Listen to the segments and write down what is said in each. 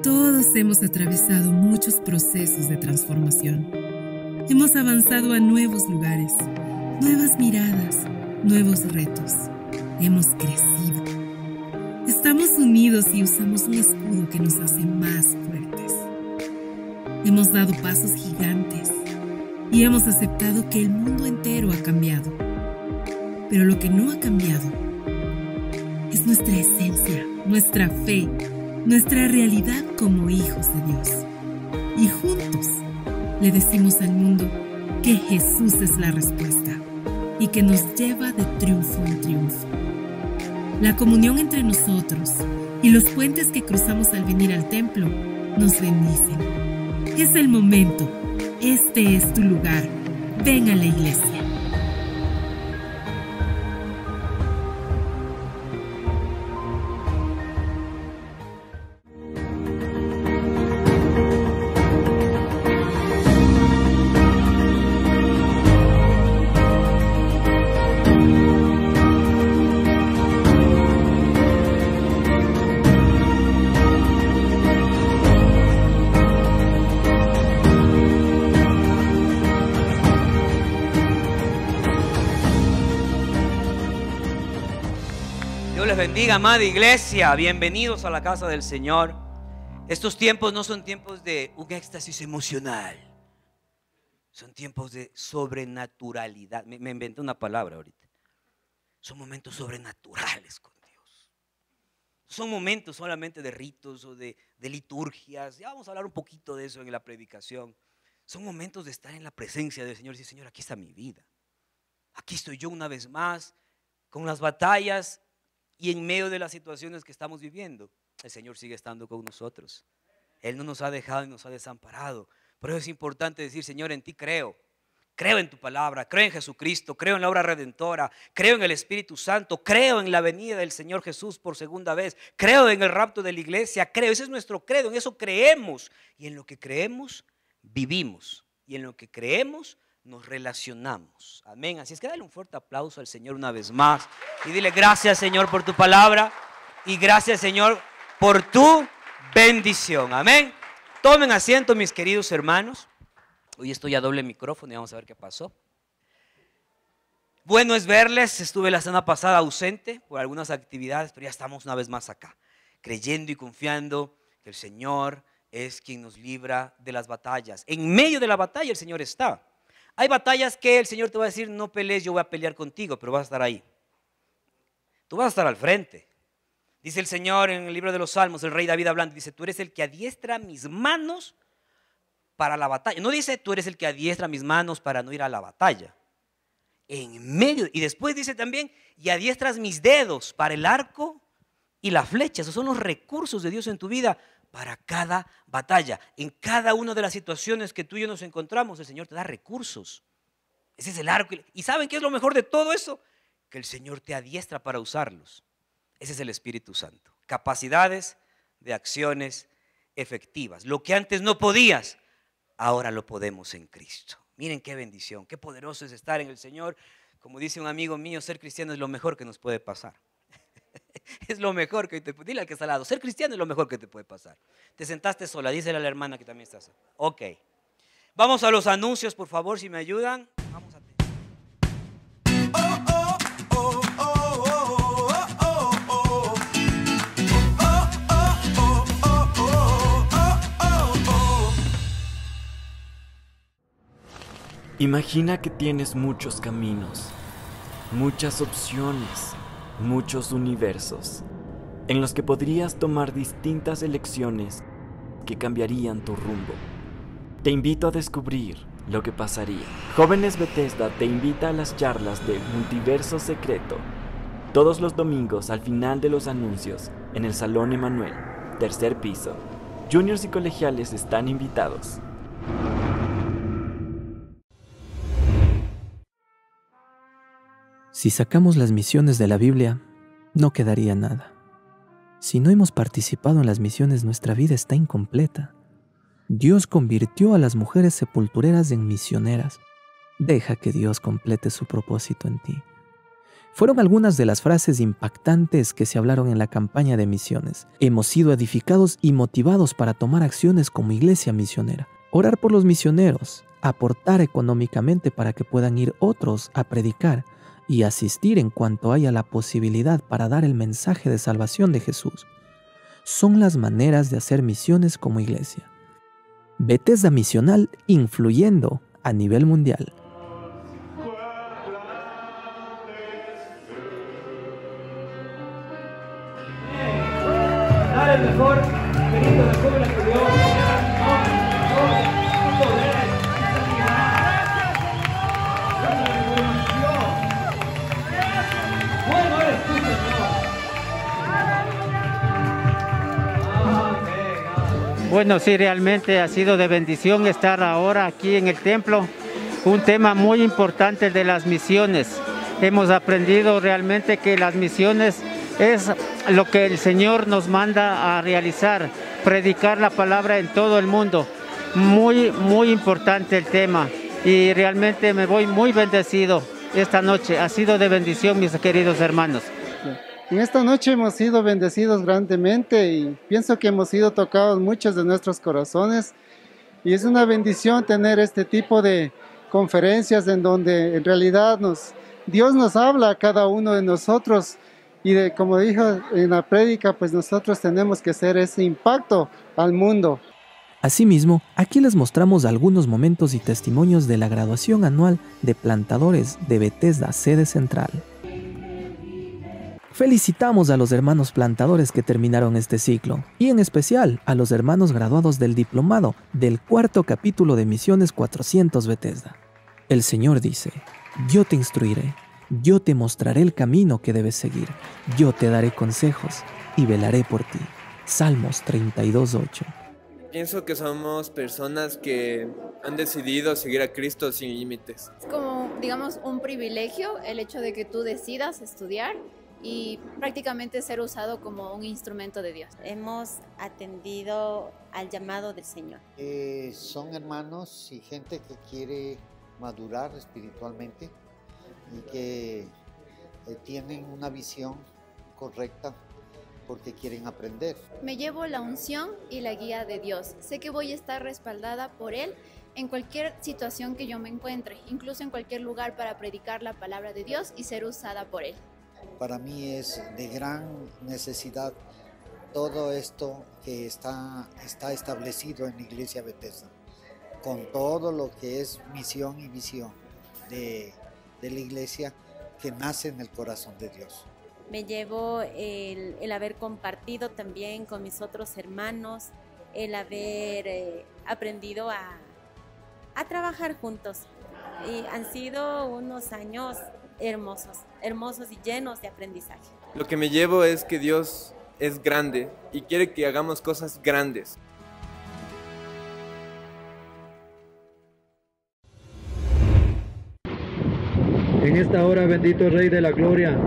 Todos hemos atravesado muchos procesos de transformación. Hemos avanzado a nuevos lugares, nuevas miradas, nuevos retos. Hemos crecido. Estamos unidos y usamos un escudo que nos hace más fuertes. Hemos dado pasos gigantes y hemos aceptado que el mundo entero ha cambiado. Pero lo que no ha cambiado es nuestra esencia, nuestra fe, nuestra realidad como hijos de Dios. Y juntos le decimos al mundo que Jesús es la respuesta y que nos lleva de triunfo en triunfo. La comunión entre nosotros y los puentes que cruzamos al venir al templo nos bendicen. Es el momento. Este es tu lugar. Ven a la iglesia. Bendiga, amada iglesia, bienvenidos a la casa del Señor. Estos tiempos no son tiempos de un éxtasis emocional, son tiempos de sobrenaturalidad. Me inventé una palabra ahorita. Son momentos sobrenaturales con Dios. Son momentos solamente de ritos o de liturgias. Ya vamos a hablar un poquito de eso en la predicación. Son momentos de estar en la presencia del Señor y decir: Señor, aquí está mi vida. Aquí estoy yo una vez más con las batallas. Y en medio de las situaciones que estamos viviendo, el Señor sigue estando con nosotros. Él no nos ha dejado y nos ha desamparado. Por eso es importante decir: Señor, en ti creo. Creo en tu palabra, creo en Jesucristo, creo en la obra redentora, creo en el Espíritu Santo, creo en la venida del Señor Jesús por segunda vez, creo en el rapto de la iglesia, creo. Ese es nuestro credo, en eso creemos. Y en lo que creemos, vivimos. Y en lo que creemos, nos relacionamos. Amén. Así es que dale un fuerte aplauso al Señor una vez más y dile: gracias, Señor, por tu palabra, y gracias, Señor, por tu bendición. Amén. Tomen asiento, mis queridos hermanos. Hoy estoy a doble micrófono y vamos a ver qué pasó. Bueno es verles. Estuve la semana pasada ausente por algunas actividades, pero ya estamos una vez más acá, creyendo y confiando que el Señor es quien nos libra de las batallas. En medio de la batalla el Señor está. Hay batallas que el Señor te va a decir: no pelees, yo voy a pelear contigo, pero vas a estar ahí. Tú vas a estar al frente. Dice el Señor en el libro de los Salmos, el rey David hablando, dice: tú eres el que adiestra mis manos para la batalla. No dice: tú eres el que adiestra mis manos para no ir a la batalla. En medio, y después dice también: y adiestras mis dedos para el arco y la flecha. Esos son los recursos de Dios en tu vida para cada batalla. En cada una de las situaciones que tú y yo nos encontramos, el Señor te da recursos. Ese es el arco. ¿Y saben qué es lo mejor de todo eso? Que el Señor te adiestra para usarlos. Ese es el Espíritu Santo. Capacidades de acciones efectivas. Lo que antes no podías, ahora lo podemos en Cristo. Miren qué bendición, qué poderoso es estar en el Señor. Como dice un amigo mío, ser cristiano es lo mejor que nos puede pasar. Es lo mejor que te puede. Dile al que está al lado: ser cristiano es lo mejor que te puede pasar. Te sentaste sola, dísele a la hermana que también estás. Ok. Vamos a los anuncios, por favor, si me ayudan. Vamos a... Imagina que tienes muchos caminos, muchas opciones, muchos universos, en los que podrías tomar distintas elecciones que cambiarían tu rumbo. Te invito a descubrir lo que pasaría. Jóvenes Bethesda te invita a las charlas de Multiverso Secreto, todos los domingos al final de los anuncios, en el Salón Emanuel, tercer piso. Juniors y colegiales están invitados. Si sacamos las misiones de la Biblia, no quedaría nada. Si no hemos participado en las misiones, nuestra vida está incompleta. Dios convirtió a las mujeres sepultureras en misioneras. Deja que Dios complete su propósito en ti. Fueron algunas de las frases impactantes que se hablaron en la campaña de misiones. Hemos sido edificados y motivados para tomar acciones como iglesia misionera. Orar por los misioneros, aportar económicamente para que puedan ir otros a predicar y asistir en cuanto haya la posibilidad para dar el mensaje de salvación de Jesús. Son las maneras de hacer misiones como iglesia. Bethesda Misional influyendo a nivel mundial. El mejor perito de jóvenes que Dios bueno eres tú, Señor. Bueno, sí, realmente ha sido de bendición estar ahora aquí en el templo. Un tema muy importante de las misiones. Hemos aprendido realmente que las misiones es lo que el Señor nos manda a realizar, predicar la palabra en todo el mundo. Muy, muy importante el tema y realmente me voy muy bendecido esta noche. Ha sido de bendición, mis queridos hermanos. En esta noche hemos sido bendecidos grandemente y pienso que hemos sido tocados muchos de nuestros corazones y es una bendición tener este tipo de conferencias en donde en realidad Dios nos habla a cada uno de nosotros. Y como dijo en la prédica, pues nosotros tenemos que hacer ese impacto al mundo. Asimismo, aquí les mostramos algunos momentos y testimonios de la graduación anual de plantadores de Bethesda Sede Central. Felicitamos a los hermanos plantadores que terminaron este ciclo, y en especial a los hermanos graduados del diplomado del 4º capítulo de Misiones 400 Bethesda. El Señor dice: yo te instruiré. Yo te mostraré el camino que debes seguir. Yo te daré consejos y velaré por ti. Salmos 32:8. Pienso que somos personas que han decidido seguir a Cristo sin límites. Es como, digamos, un privilegio el hecho de que tú decidas estudiar y prácticamente ser usado como un instrumento de Dios. Hemos atendido al llamado del Señor. Son hermanos y gente que quiere madurar espiritualmente y que tienen una visión correcta porque quieren aprender. Me llevo la unción y la guía de Dios. Sé que voy a estar respaldada por Él en cualquier situación que yo me encuentre, incluso en cualquier lugar para predicar la palabra de Dios y ser usada por Él. Para mí es de gran necesidad todo esto que está establecido en la Iglesia Bethesda, con todo lo que es misión y visión de la iglesia que nace en el corazón de Dios. Me llevo el haber compartido también con mis otros hermanos, el haber aprendido a trabajar juntos. Y han sido unos años hermosos y llenos de aprendizaje. Lo que me llevo es que Dios es grande y quiere que hagamos cosas grandes. En esta hora, bendito Rey de la Gloria,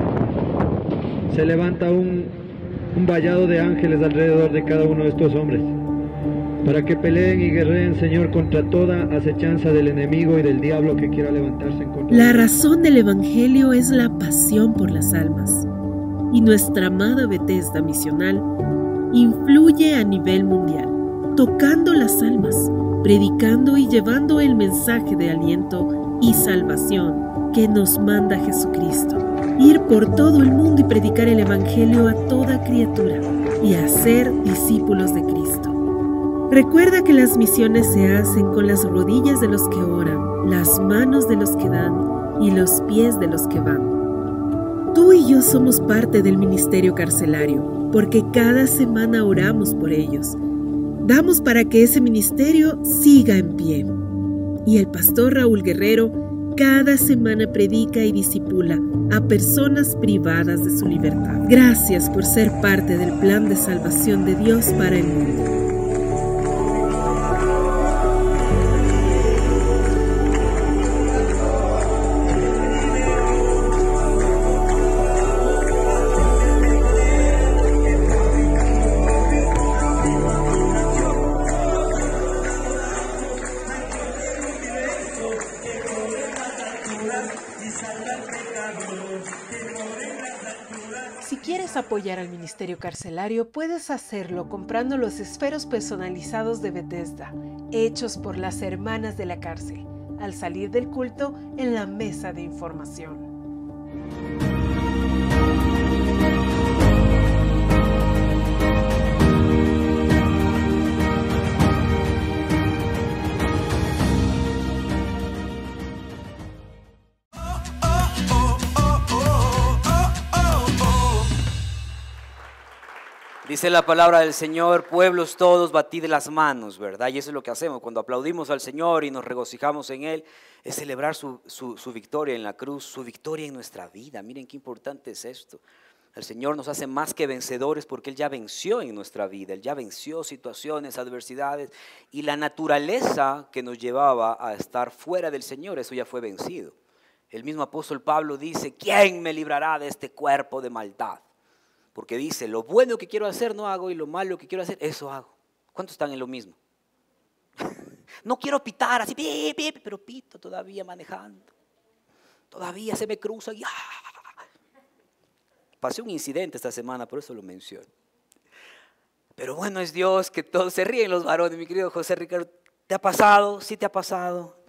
se levanta un vallado de ángeles alrededor de cada uno de estos hombres, para que peleen y guerreen, Señor, contra toda acechanza del enemigo y del diablo que quiera levantarse en contra. La razón del Evangelio es la pasión por las almas, y nuestra amada Bethesda Misional influye a nivel mundial, tocando las almas, predicando y llevando el mensaje de aliento y salvación que nos manda Jesucristo. Ir por todo el mundo y predicar el Evangelio a toda criatura y hacer discípulos de Cristo. Recuerda que las misiones se hacen con las rodillas de los que oran, las manos de los que dan y los pies de los que van. Tú y yo somos parte del ministerio carcelario porque cada semana oramos por ellos. Damos para que ese ministerio siga en pie. Y el pastor Raúl Guerrero cada semana predica y discipula a personas privadas de su libertad. Gracias por ser parte del plan de salvación de Dios para el mundo. Y salvar pecadores que no quieres apoyar al Ministerio Carcelario, puedes hacerlo comprando los esferos personalizados de Bethesda, hechos por las hermanas de la cárcel, al salir del culto en la mesa de información. Dice la palabra del Señor, pueblos todos, batid las manos, ¿verdad? Y eso es lo que hacemos cuando aplaudimos al Señor y nos regocijamos en Él, es celebrar su victoria en la cruz, su victoria en nuestra vida. Miren qué importante es esto. El Señor nos hace más que vencedores porque Él ya venció en nuestra vida, Él ya venció situaciones, adversidades, y la naturaleza que nos llevaba a estar fuera del Señor, eso ya fue vencido. El mismo apóstol Pablo dice, ¿quién me librará de este cuerpo de maldad? Porque dice, lo bueno que quiero hacer no hago y lo malo que quiero hacer, eso hago. ¿Cuántos están en lo mismo? No quiero pitar así, pero pito todavía manejando. Todavía se me cruza y pasé un incidente esta semana, por eso lo menciono. Pero bueno es Dios que todos se ríen los varones, mi querido José Ricardo. ¿Te ha pasado? Sí te ha pasado.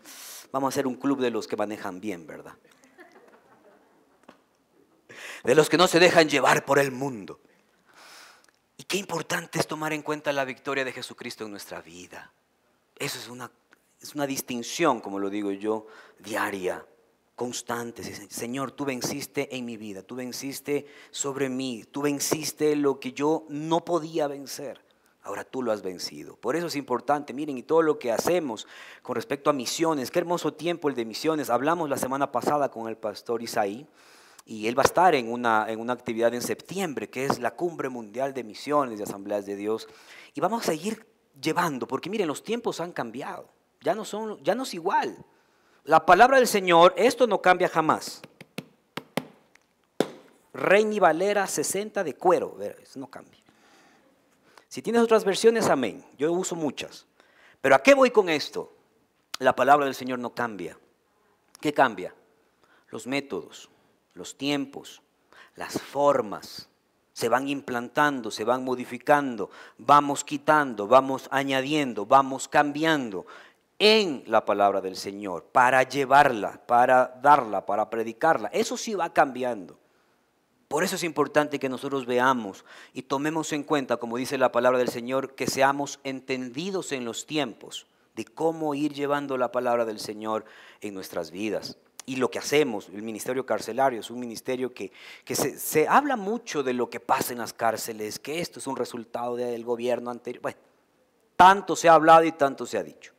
Vamos a hacer un club de los que manejan bien, ¿verdad? De los que no se dejan llevar por el mundo. Y qué importante es tomar en cuenta la victoria de Jesucristo en nuestra vida. Eso es una distinción, como lo digo yo, diaria, constante. Señor, tú venciste en mi vida, tú venciste sobre mí, tú venciste lo que yo no podía vencer. Ahora tú lo has vencido. Por eso es importante, miren, y todo lo que hacemos con respecto a misiones, qué hermoso tiempo el de misiones. Hablamos la semana pasada con el pastor Isaí. Y él va a estar en una actividad en septiembre, que es la Cumbre Mundial de Misiones de Asambleas de Dios. Y vamos a seguir llevando, porque miren, los tiempos han cambiado. Ya no es igual. La palabra del Señor, esto no cambia jamás. Reina Valera 60 de cuero, eso no cambia. Si tienes otras versiones, amén. Yo uso muchas. Pero ¿a qué voy con esto? La palabra del Señor no cambia. ¿Qué cambia? Los métodos. Los tiempos, las formas se van implantando, se van modificando, vamos quitando, vamos añadiendo, vamos cambiando en la palabra del Señor para llevarla, para darla, para predicarla. Eso sí va cambiando. Por eso es importante que nosotros veamos y tomemos en cuenta, como dice la palabra del Señor, que seamos entendidos en los tiempos de cómo ir llevando la palabra del Señor en nuestras vidas. Y lo que hacemos, el ministerio carcelario, es un ministerio que se habla mucho de lo que pasa en las cárceles, que esto es un resultado del gobierno anterior. Bueno, tanto se ha hablado y tanto se ha dicho.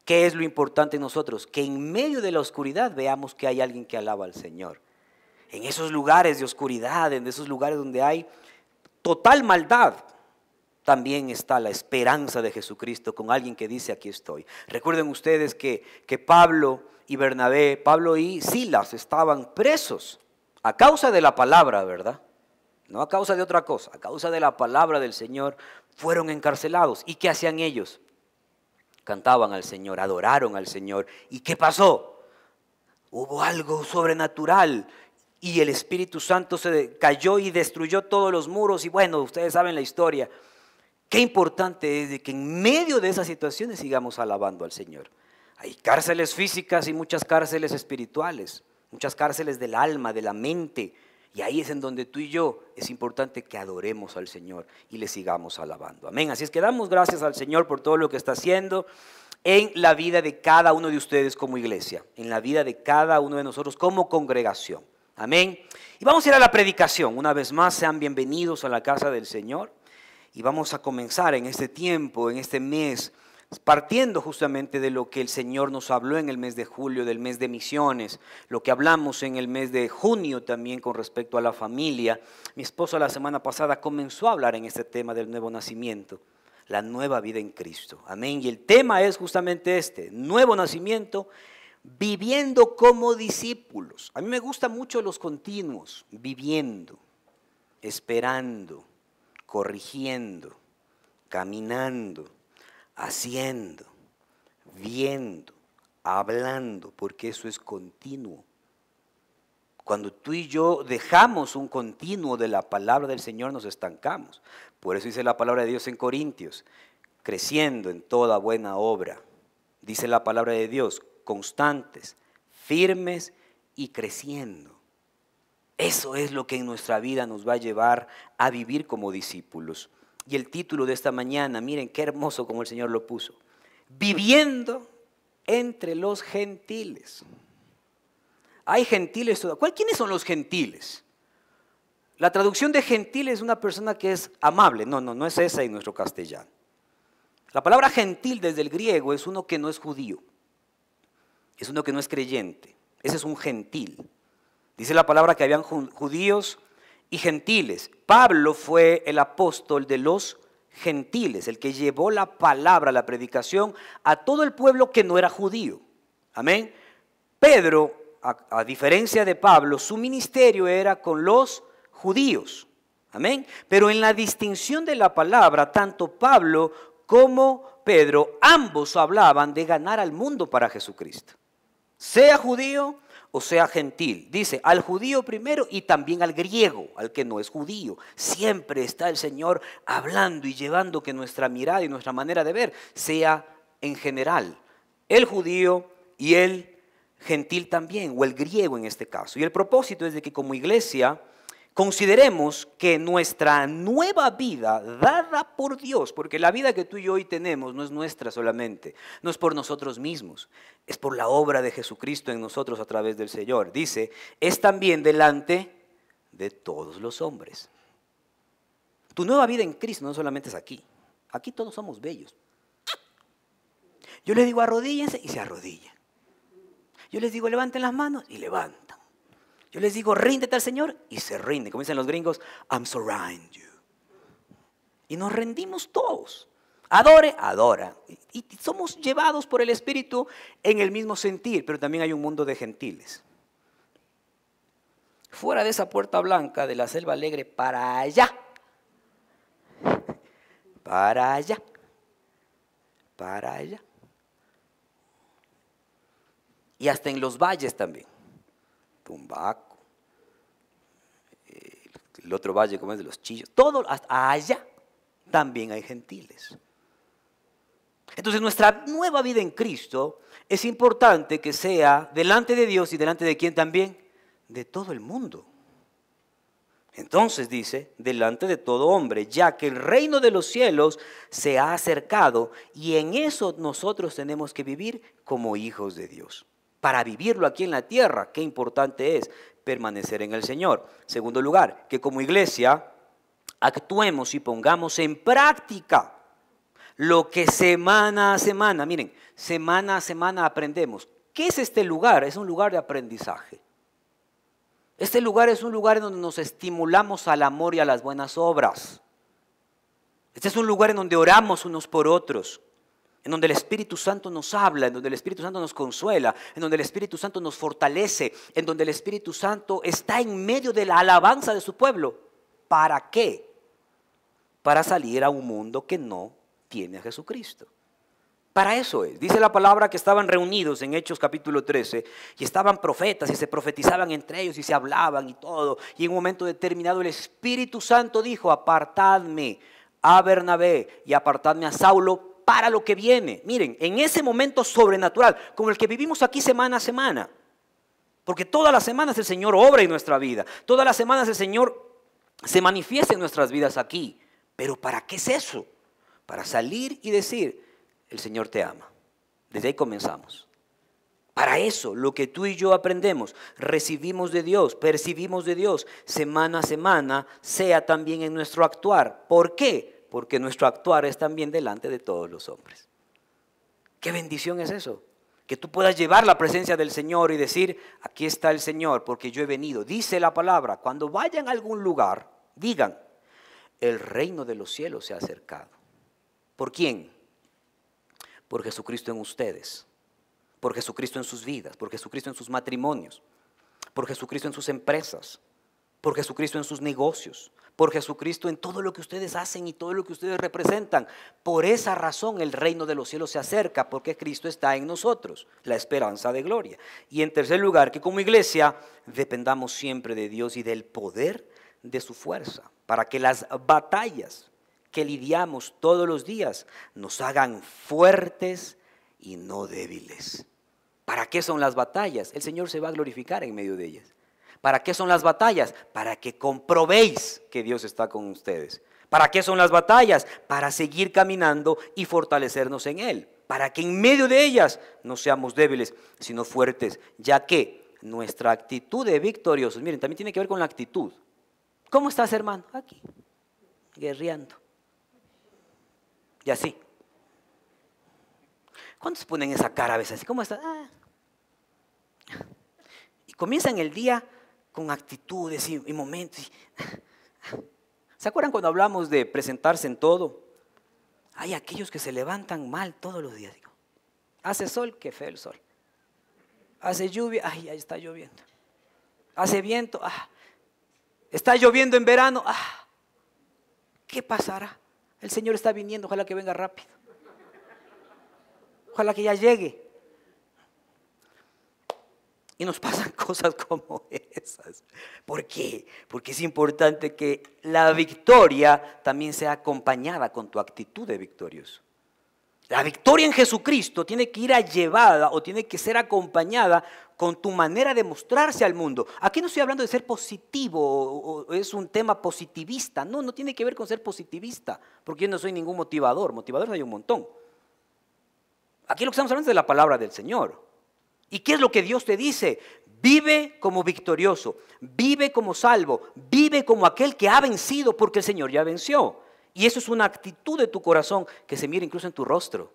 ¿Qué es lo importante en nosotros? Que en medio de la oscuridad veamos que hay alguien que alaba al Señor. En esos lugares de oscuridad, en esos lugares donde hay total maldad, también está la esperanza de Jesucristo con alguien que dice, aquí estoy. Recuerden ustedes que Pablo y Bernabé, Pablo y Silas estaban presos a causa de la palabra, ¿verdad? No a causa de otra cosa, a causa de la palabra del Señor, fueron encarcelados. ¿Y qué hacían ellos? Cantaban al Señor, adoraron al Señor. ¿Y qué pasó? Hubo algo sobrenatural y el Espíritu Santo se cayó y destruyó todos los muros. Y bueno, ustedes saben la historia. Qué importante es de que en medio de esas situaciones sigamos alabando al Señor. Hay cárceles físicas y muchas cárceles espirituales, muchas cárceles del alma, de la mente. Y ahí es en donde tú y yo es importante que adoremos al Señor y le sigamos alabando. Amén. Así es que damos gracias al Señor por todo lo que está haciendo en la vida de cada uno de ustedes como iglesia, en la vida de cada uno de nosotros como congregación. Amén. Y vamos a ir a la predicación. Una vez más, sean bienvenidos a la casa del Señor. Y vamos a comenzar en este tiempo, en este mes, partiendo justamente de lo que el Señor nos habló en el mes de julio, del mes de misiones, lo que hablamos en el mes de junio también con respecto a la familia. Mi esposa la semana pasada comenzó a hablar en este tema del nuevo nacimiento, la nueva vida en Cristo. Amén. Y el tema es justamente este, nuevo nacimiento, viviendo como discípulos. A mí me gustan mucho los continuos, viviendo, esperando, corrigiendo, caminando, haciendo, viendo, hablando, porque eso es continuo. Cuando tú y yo dejamos un continuo de la palabra del Señor, nos estancamos. Por eso dice la palabra de Dios en Corintios, creciendo en toda buena obra. Dice la palabra de Dios, constantes, firmes y creciendo. Eso es lo que en nuestra vida nos va a llevar a vivir como discípulos. Y el título de esta mañana, miren qué hermoso como el Señor lo puso. Viviendo entre los gentiles. Hay gentiles. ¿Quiénes son los gentiles? La traducción de gentil es una persona que es amable. No es esa en nuestro castellano. La palabra gentil desde el griego es uno que no es judío. Es uno que no es creyente. Ese es un gentil. Dice la palabra que habían judíos y gentiles. Pablo fue el apóstol de los gentiles, el que llevó la palabra, la predicación a todo el pueblo que no era judío. Amén. Pedro, a diferencia de Pablo, su ministerio era con los judíos. Amén. Pero en la distinción de la palabra, tanto Pablo como Pedro, ambos hablaban de ganar al mundo para Jesucristo. Sea judío o sea gentil. Dice al judío primero y también al griego, al que no es judío. Siempre está el Señor hablando y llevando que nuestra mirada y nuestra manera de ver sea en general. El judío y el gentil también, o el griego en este caso. Y el propósito es de que como iglesia consideremos que nuestra nueva vida dada por Dios, porque la vida que tú y yo hoy tenemos no es nuestra solamente, no es por nosotros mismos, es por la obra de Jesucristo en nosotros a través del Señor. Dice, es también delante de todos los hombres. Tu nueva vida en Cristo no solamente es aquí, aquí todos somos bellos. Yo les digo arrodíllense y se arrodillan. Yo les digo levanten las manos y levantan. Yo les digo, ríndete al Señor y se rinde. Como dicen los gringos, I'm surrender you. Y nos rendimos todos. Adore, adora. Y somos llevados por el Espíritu en el mismo sentir, pero también hay un mundo de gentiles. Fuera de esa puerta blanca de la selva alegre, para allá. Para allá. Para allá. Y hasta en los valles también. Tumbaco, el otro valle como es de los Chillos, todo hasta allá también hay gentiles. Entonces nuestra nueva vida en Cristo es importante que sea delante de Dios y delante de quién también, de todo el mundo. Entonces dice, delante de todo hombre, ya que el reino de los cielos se ha acercado y en eso nosotros tenemos que vivir como hijos de Dios. Para vivirlo aquí en la tierra, qué importante es permanecer en el Señor. Segundo lugar, que como iglesia actuemos y pongamos en práctica lo que semana a semana, miren, semana a semana aprendemos. ¿Qué es este lugar? Es un lugar de aprendizaje. Este lugar es un lugar en donde nos estimulamos al amor y a las buenas obras. Este es un lugar en donde oramos unos por otros. En donde el Espíritu Santo nos habla, en donde el Espíritu Santo nos consuela, en donde el Espíritu Santo nos fortalece, en donde el Espíritu Santo está en medio de la alabanza de su pueblo. ¿Para qué? Para salir a un mundo que no tiene a Jesucristo. Para eso es. Dice la palabra que estaban reunidos en Hechos capítulo 13 y estaban profetas y se profetizaban entre ellos y se hablaban y todo. Y en un momento determinado el Espíritu Santo dijo, apartadme a Bernabé y apartadme a Saulo para lo que viene. Miren, en ese momento sobrenatural, como el que vivimos aquí semana a semana. Porque todas las semanas el Señor obra en nuestra vida. Todas las semanas el Señor se manifiesta en nuestras vidas aquí. Pero ¿para qué es eso? Para salir y decir, el Señor te ama. Desde ahí comenzamos. Para eso, lo que tú y yo aprendemos, recibimos de Dios, percibimos de Dios, semana a semana, sea también en nuestro actuar. ¿Por qué? Porque nuestro actuar es también delante de todos los hombres. ¿Qué bendición es eso? Que tú puedas llevar la presencia del Señor y decir, aquí está el Señor porque yo he venido. Dice la palabra, cuando vayan a algún lugar, digan, el reino de los cielos se ha acercado. ¿Por quién? Por Jesucristo en ustedes, por Jesucristo en sus vidas, por Jesucristo en sus matrimonios, por Jesucristo en sus empresas, por Jesucristo en sus negocios, por Jesucristo en todo lo que ustedes hacen y todo lo que ustedes representan. Por esa razón el reino de los cielos se acerca, porque Cristo está en nosotros, la esperanza de gloria. Y en tercer lugar, que como iglesia dependamos siempre de Dios y del poder de su fuerza, para que las batallas que lidiamos todos los días nos hagan fuertes y no débiles. ¿Para qué son las batallas? El Señor se va a glorificar en medio de ellas. ¿Para qué son las batallas? Para que comprobéis que Dios está con ustedes. ¿Para qué son las batallas? Para seguir caminando y fortalecernos en Él. Para que en medio de ellas no seamos débiles, sino fuertes. Ya que nuestra actitud de victoriosos, miren, también tiene que ver con la actitud. ¿Cómo estás, hermano? Aquí, guerreando. Y así. ¿Cuántos ponen esa cara a veces así? ¿Cómo estás? Y comienzan el día con actitudes y momentos. ¿Se acuerdan cuando hablamos de presentarse en todo? Hay aquellos que se levantan mal todos los días. Digo, hace sol, qué feo el sol. Hace lluvia, ay, ya está lloviendo. Hace viento, está lloviendo en verano, ¿qué pasará? El Señor está viniendo, ojalá que venga rápido. Ojalá que ya llegue. Y nos pasan cosas como esas. ¿Por qué? Porque es importante que la victoria también sea acompañada con tu actitud de victorioso. La victoria en Jesucristo tiene que ir llevada o tiene que ser acompañada con tu manera de mostrarse al mundo. Aquí no estoy hablando de ser positivo o es un tema positivista. No, no tiene que ver con ser positivista, porque yo no soy ningún motivador. Motivadores hay un montón. Aquí lo que estamos hablando es de la palabra del Señor. ¿Y qué es lo que Dios te dice? Vive como victorioso, vive como salvo, vive como aquel que ha vencido porque el Señor ya venció. Y eso es una actitud de tu corazón que se mira incluso en tu rostro,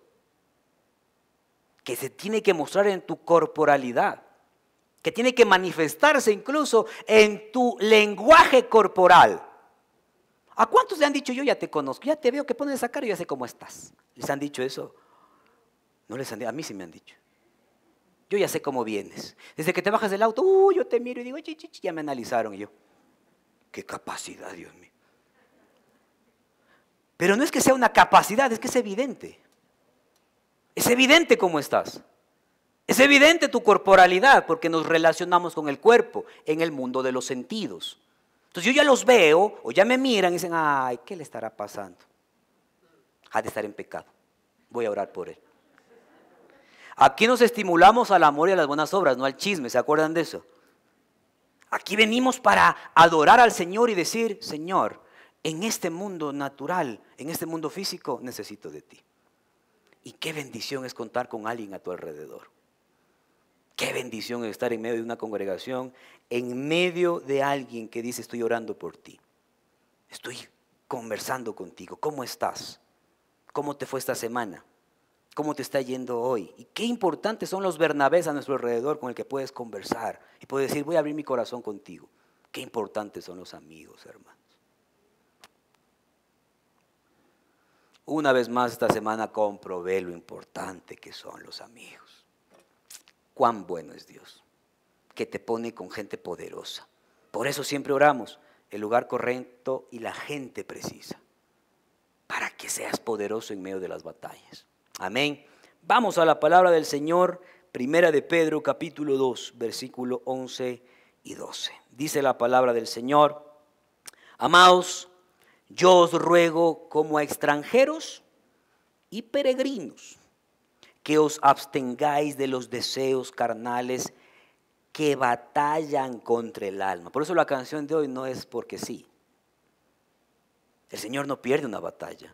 que se tiene que mostrar en tu corporalidad, que tiene que manifestarse incluso en tu lenguaje corporal. ¿A cuántos le han dicho yo ya te conozco, ya te veo que pones esa cara y ya sé cómo estás? ¿Les han dicho eso? No les han dicho, a mí sí me han dicho. Yo ya sé cómo vienes. Desde que te bajas del auto, yo te miro y digo, ya me analizaron. Y yo, qué capacidad, Dios mío. Pero no es que sea una capacidad, es que es evidente. Es evidente cómo estás. Es evidente tu corporalidad porque nos relacionamos con el cuerpo en el mundo de los sentidos. Entonces yo ya los veo o ya me miran y dicen, ay, ¿qué le estará pasando? Ha de estar en pecado. Voy a orar por él. Aquí nos estimulamos al amor y a las buenas obras, no al chisme, ¿se acuerdan de eso? Aquí venimos para adorar al Señor y decir, Señor, en este mundo natural, en este mundo físico, necesito de ti. Y qué bendición es contar con alguien a tu alrededor. Qué bendición es estar en medio de una congregación, en medio de alguien que dice, estoy orando por ti. Estoy conversando contigo. ¿Cómo estás? ¿Cómo te fue esta semana? ¿Cómo te está yendo hoy? Y qué importantes son los Bernabés a nuestro alrededor con el que puedes conversar y puedes decir, voy a abrir mi corazón contigo. Qué importantes son los amigos, hermanos. Una vez más esta semana comprobé lo importante que son los amigos. Cuán bueno es Dios, que te pone con gente poderosa. Por eso siempre oramos, el lugar correcto y la gente precisa, para que seas poderoso en medio de las batallas. Amén. Vamos a la palabra del Señor, primera de Pedro, capítulo 2, versículo 11 y 12. Dice la palabra del Señor, amados, yo os ruego como a extranjeros y peregrinos, que os abstengáis de los deseos carnales que batallan contra el alma. Por eso la canción de hoy no es porque sí. El Señor no pierde una batalla.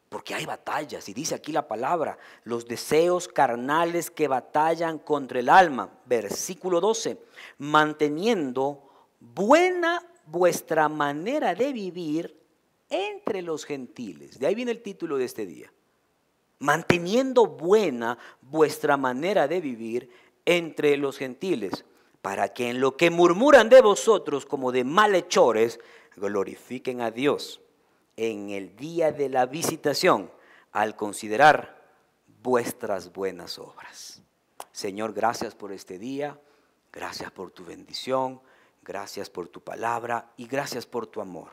Porque hay batallas, y dice aquí la palabra, los deseos carnales que batallan contra el alma. Versículo 12, manteniendo buena vuestra manera de vivir entre los gentiles. De ahí viene el título de este día. Manteniendo buena vuestra manera de vivir entre los gentiles, para que en lo que murmuran de vosotros como de malhechores, glorifiquen a Dios en el día de la visitación, al considerar vuestras buenas obras. Señor, gracias por este día, gracias por tu bendición, gracias por tu palabra y gracias por tu amor.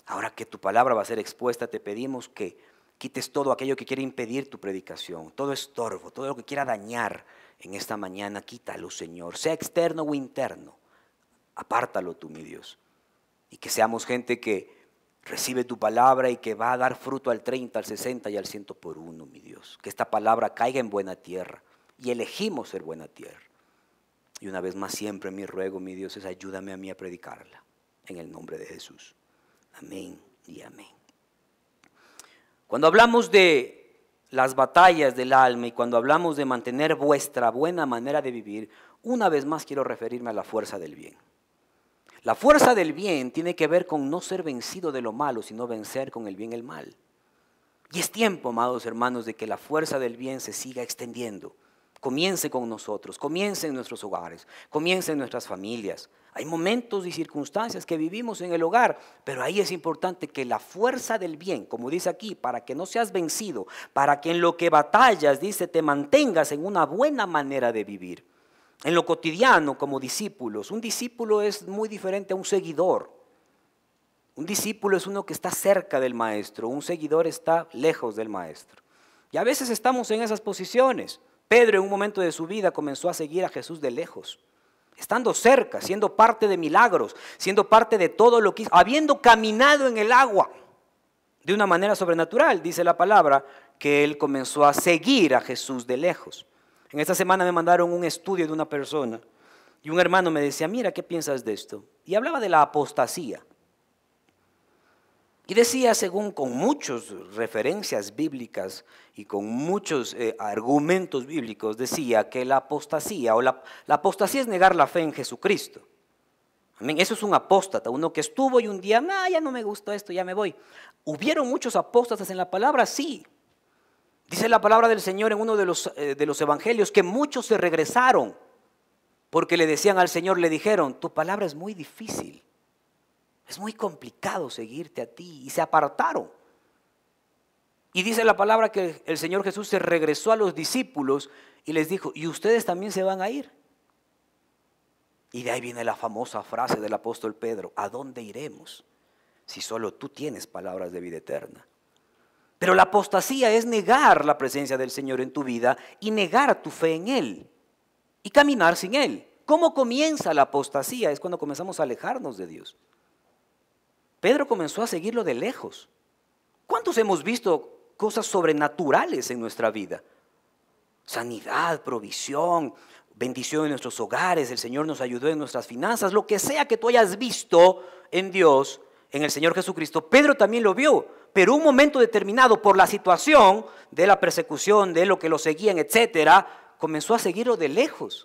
Ahora que tu palabra va a ser expuesta, te pedimos que quites todo aquello que quiere impedir tu predicación, todo estorbo, todo lo que quiera dañar en esta mañana, quítalo, Señor, sea externo o interno. Apártalo tú, mi Dios. Y que seamos gente que recibe tu palabra y que va a dar fruto al 30, al 60 y al 100 por uno, mi Dios. Que esta palabra caiga en buena tierra y elegimos ser buena tierra. Y una vez más siempre mi ruego, mi Dios, es ayúdame a mí a predicarla. En el nombre de Jesús. Amén y amén. Cuando hablamos de las batallas del alma y cuando hablamos de mantener vuestra buena manera de vivir, una vez más quiero referirme a la fuerza del bien. La fuerza del bien tiene que ver con no ser vencido de lo malo, sino vencer con el bien el mal. Y es tiempo, amados hermanos, de que la fuerza del bien se siga extendiendo. Comience con nosotros, comience en nuestros hogares, comience en nuestras familias. Hay momentos y circunstancias que vivimos en el hogar, pero ahí es importante que la fuerza del bien, como dice aquí, para que no seas vencido, para que en lo que batallas, dice, te mantengas en una buena manera de vivir. En lo cotidiano, como discípulos, un discípulo es muy diferente a un seguidor. Un discípulo es uno que está cerca del maestro, un seguidor está lejos del maestro. Y a veces estamos en esas posiciones. Pedro en un momento de su vida comenzó a seguir a Jesús de lejos, estando cerca, siendo parte de milagros, siendo parte de todo lo que hizo, habiendo caminado en el agua de una manera sobrenatural. Dice la palabra que él comenzó a seguir a Jesús de lejos. En esta semana me mandaron un estudio de una persona y un hermano me decía, mira, ¿qué piensas de esto? Y hablaba de la apostasía. Y decía, según con muchas referencias bíblicas y con muchos argumentos bíblicos, decía que la apostasía la apostasía es negar la fe en Jesucristo. Amén. Eso es un apóstata, uno que estuvo y un día, ya no me gustó esto, ya me voy. ¿Hubieron muchos apóstatas en la palabra? Sí. Dice la palabra del Señor en uno de los evangelios que muchos se regresaron porque le decían al Señor, le dijeron, tu palabra es muy difícil. Es muy complicado seguirte a ti. Y se apartaron. Y dice la palabra que el Señor Jesús se regresó a los discípulos y les dijo, ¿y ustedes también se van a ir? Y de ahí viene la famosa frase del apóstol Pedro, ¿a dónde iremos si solo tú tienes palabras de vida eterna? Pero la apostasía es negar la presencia del Señor en tu vida y negar tu fe en Él y caminar sin Él. ¿Cómo comienza la apostasía? Es cuando comenzamos a alejarnos de Dios. Pedro comenzó a seguirlo de lejos. ¿Cuántos hemos visto cosas sobrenaturales en nuestra vida? Sanidad, provisión, bendición en nuestros hogares, el Señor nos ayudó en nuestras finanzas, lo que sea que tú hayas visto en Dios, en el Señor Jesucristo, Pedro también lo vio, pero un momento determinado por la situación de la persecución, de lo que lo seguían, etcétera, comenzó a seguirlo de lejos.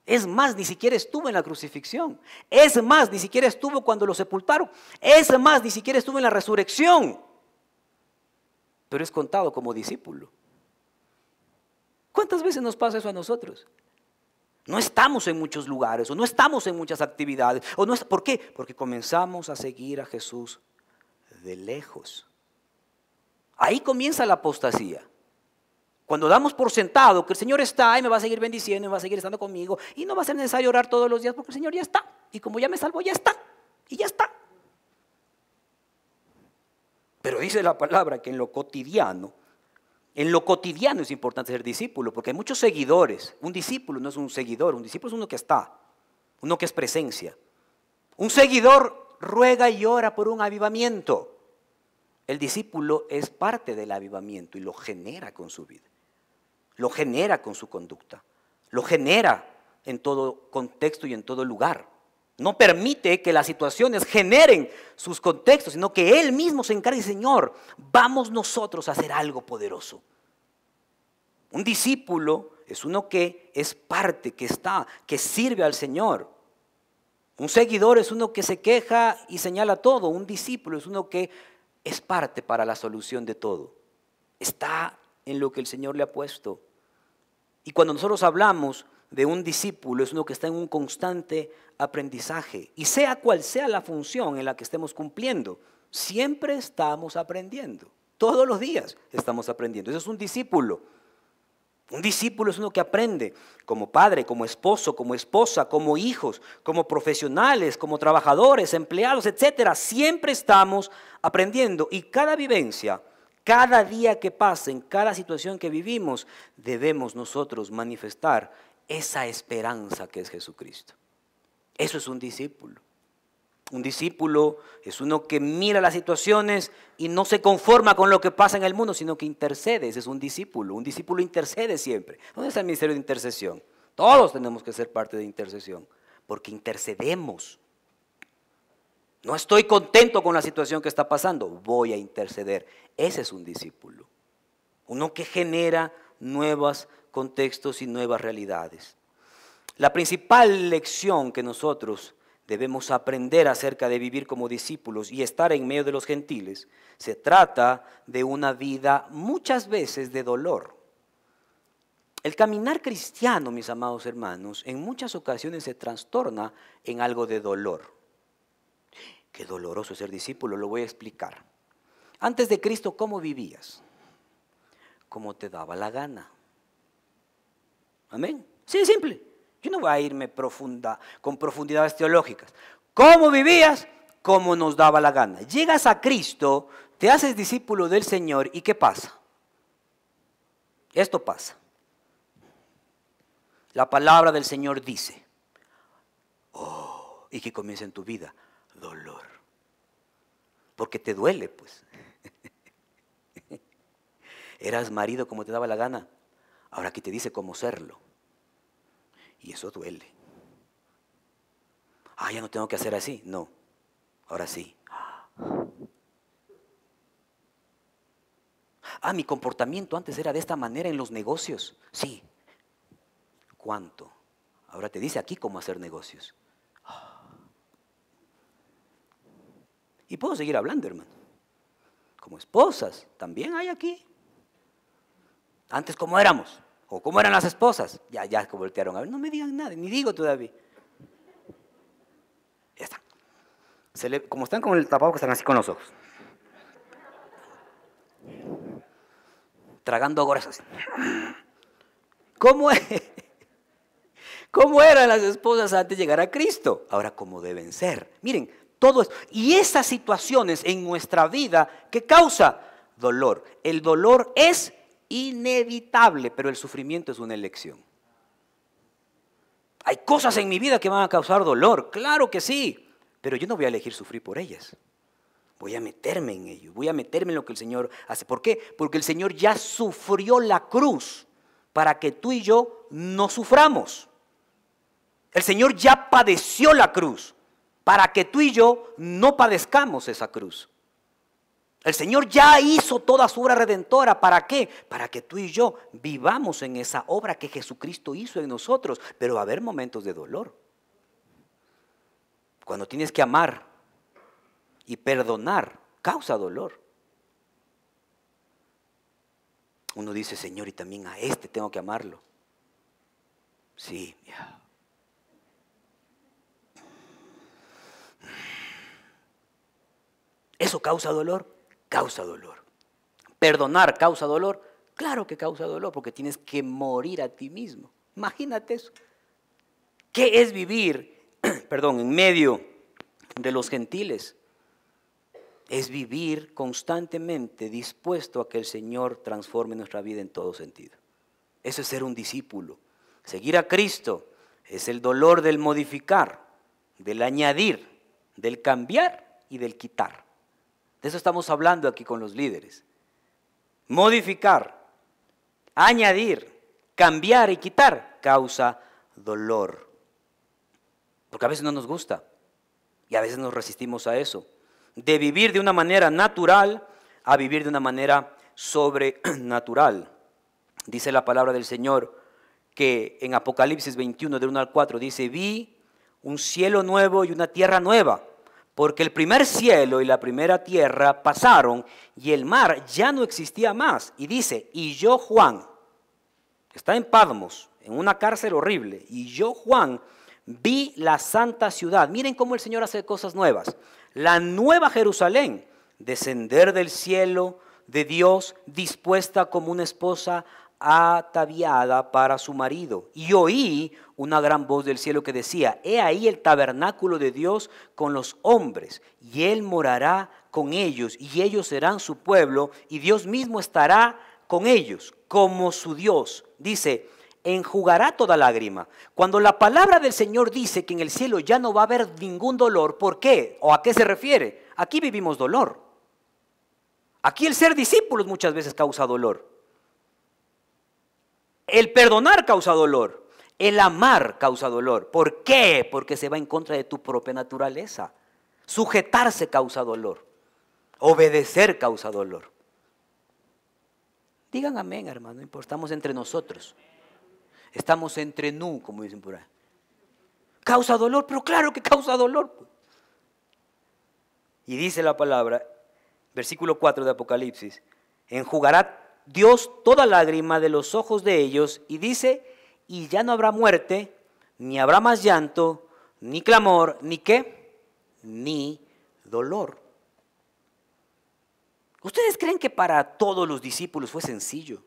Es más, ni siquiera estuvo en la crucifixión. Es más, ni siquiera estuvo cuando lo sepultaron. Es más, ni siquiera estuvo en la resurrección. Pero es contado como discípulo. ¿Cuántas veces nos pasa eso a nosotros? No estamos en muchos lugares o no estamos en muchas actividades. ¿Por qué? Porque comenzamos a seguir a Jesús de lejos. Ahí comienza la apostasía. Cuando damos por sentado que el Señor está y me va a seguir bendiciendo y va a seguir estando conmigo y no va a ser necesario orar todos los días porque el Señor ya está. Y como ya me salvó, ya está. Y ya está. Pero dice la palabra que en lo cotidiano es importante ser discípulo porque hay muchos seguidores. Un discípulo no es un seguidor, un discípulo es uno que está, uno que es presencia. Un seguidor ruega y ora por un avivamiento. El discípulo es parte del avivamiento y lo genera con su vida. Lo genera con su conducta, lo genera en todo contexto y en todo lugar. No permite que las situaciones generen sus contextos, sino que Él mismo se encarga y dice, Señor, vamos nosotros a hacer algo poderoso. Un discípulo es uno que es parte, que está, que sirve al Señor. Un seguidor es uno que se queja y señala todo. Un discípulo es uno que es parte para la solución de todo. Está en lo que el Señor le ha puesto. Y cuando nosotros hablamos de un discípulo, es uno que está en un constante aprendizaje. Y sea cual sea la función en la que estemos cumpliendo, siempre estamos aprendiendo. Todos los días estamos aprendiendo. Eso es un discípulo. Un discípulo es uno que aprende como padre, como esposo, como esposa, como hijos, como profesionales, como trabajadores, empleados, etcétera. Siempre estamos aprendiendo y cada vivencia, cada día que pasa, en cada situación que vivimos, debemos nosotros manifestar esa esperanza que es Jesucristo. Eso es un discípulo. Un discípulo es uno que mira las situaciones y no se conforma con lo que pasa en el mundo, sino que intercede. Ese es un discípulo. Un discípulo intercede siempre. ¿Dónde está el ministerio de intercesión? Todos tenemos que ser parte de intercesión, porque intercedemos. No estoy contento con la situación que está pasando, voy a interceder. Ese es un discípulo. Uno que genera nuevos contextos y nuevas realidades. La principal lección que nosotros debemos aprender acerca de vivir como discípulos y estar en medio de los gentiles, se trata de una vida muchas veces de dolor. El caminar cristiano, mis amados hermanos, en muchas ocasiones se trastorna en algo de dolor. Qué doloroso es ser discípulo, lo voy a explicar. Antes de Cristo, ¿cómo vivías? Como te daba la gana. Amén. Sí, simple. Yo no voy a irme con profundidades teológicas. ¿Cómo vivías? Como nos daba la gana. Llegas a Cristo, te haces discípulo del Señor y ¿qué pasa? Esto pasa. La palabra del Señor dice, y que comienza en tu vida, dolor. Porque te duele, pues. Eras marido como te daba la gana. Ahora aquí te dice cómo serlo. Y eso duele. Ya no tengo que hacer así. No, ahora sí. Mi comportamiento antes era de esta manera en los negocios. Sí. ¿Cuánto? Ahora te dice aquí cómo hacer negocios. Y puedo seguir hablando, hermano. Como esposas, también hay aquí. Antes, ¿cómo éramos? ¿O cómo eran las esposas? Ya voltearon a ver. No me digan nada, ni digo todavía. Ya está. Como están con el tapabocas, están así con los ojos. Tragando gruesas. ¿Cómo eran las esposas antes de llegar a Cristo? Ahora, ¿cómo deben ser? Miren, todo esto. Y esas situaciones en nuestra vida que causa dolor. El dolor es inevitable, pero el sufrimiento es una elección. Hay cosas en mi vida que van a causar dolor, claro que sí, pero yo no voy a elegir sufrir por ellas. Voy a meterme en ello, voy a meterme en lo que el Señor hace. ¿Por qué? Porque el Señor ya sufrió la cruz para que tú y yo no suframos. El Señor ya padeció la cruz para que tú y yo no padezcamos esa cruz. El Señor ya hizo toda su obra redentora. ¿Para qué? Para que tú y yo vivamos en esa obra que Jesucristo hizo en nosotros. Pero va a haber momentos de dolor. Cuando tienes que amar y perdonar, causa dolor. Uno dice, Señor, y también a este tengo que amarlo. Sí, ya. ¿Eso causa dolor? Causa dolor. ¿Perdonar causa dolor? Claro que causa dolor, porque tienes que morir a ti mismo. Imagínate eso. ¿Qué es vivir, en medio de los gentiles? Es vivir constantemente dispuesto a que el Señor transforme nuestra vida en todo sentido. Eso es ser un discípulo. Seguir a Cristo es el dolor del modificar, del añadir, del cambiar y del quitar. De eso estamos hablando aquí con los líderes. Modificar, añadir, cambiar y quitar causa dolor. Porque a veces no nos gusta y a veces nos resistimos a eso. De vivir de una manera natural a vivir de una manera sobrenatural. Dice la palabra del Señor que en Apocalipsis 21, del 1 al 4, dice, vi un cielo nuevo y una tierra nueva. Porque el primer cielo y la primera tierra pasaron y el mar ya no existía más. Y dice, y yo Juan, está en Patmos, en una cárcel horrible, y yo Juan vi la santa ciudad. Miren cómo el Señor hace cosas nuevas. La nueva Jerusalén, descender del cielo de Dios, dispuesta como una esposa ataviada para su marido. Y oí una gran voz del cielo que decía: he ahí el tabernáculo de Dios con los hombres, y Él morará con ellos, y ellos serán su pueblo, y Dios mismo estará con ellos, como su Dios. Dice: enjugará toda lágrima. Cuando la palabra del Señor dice que en el cielo ya no va a haber ningún dolor, ¿por qué? ¿O a qué se refiere? Aquí vivimos dolor. Aquí el ser discípulos muchas veces causa dolor. El perdonar causa dolor. El amar causa dolor. ¿Por qué? Porque se va en contra de tu propia naturaleza. Sujetarse causa dolor. Obedecer causa dolor. Digan amén, hermano. Estamos entre nosotros. Estamos entre nu, como dicen por ahí. ¿Causa dolor? Pero claro que causa dolor. Y dice la palabra, versículo 4 de Apocalipsis: enjugará Dios toda lágrima de los ojos de ellos, y dice: y ya no habrá muerte, ni habrá más llanto, ni clamor, ni qué, ni dolor. ¿Ustedes creen que para todos los discípulos fue sencillo?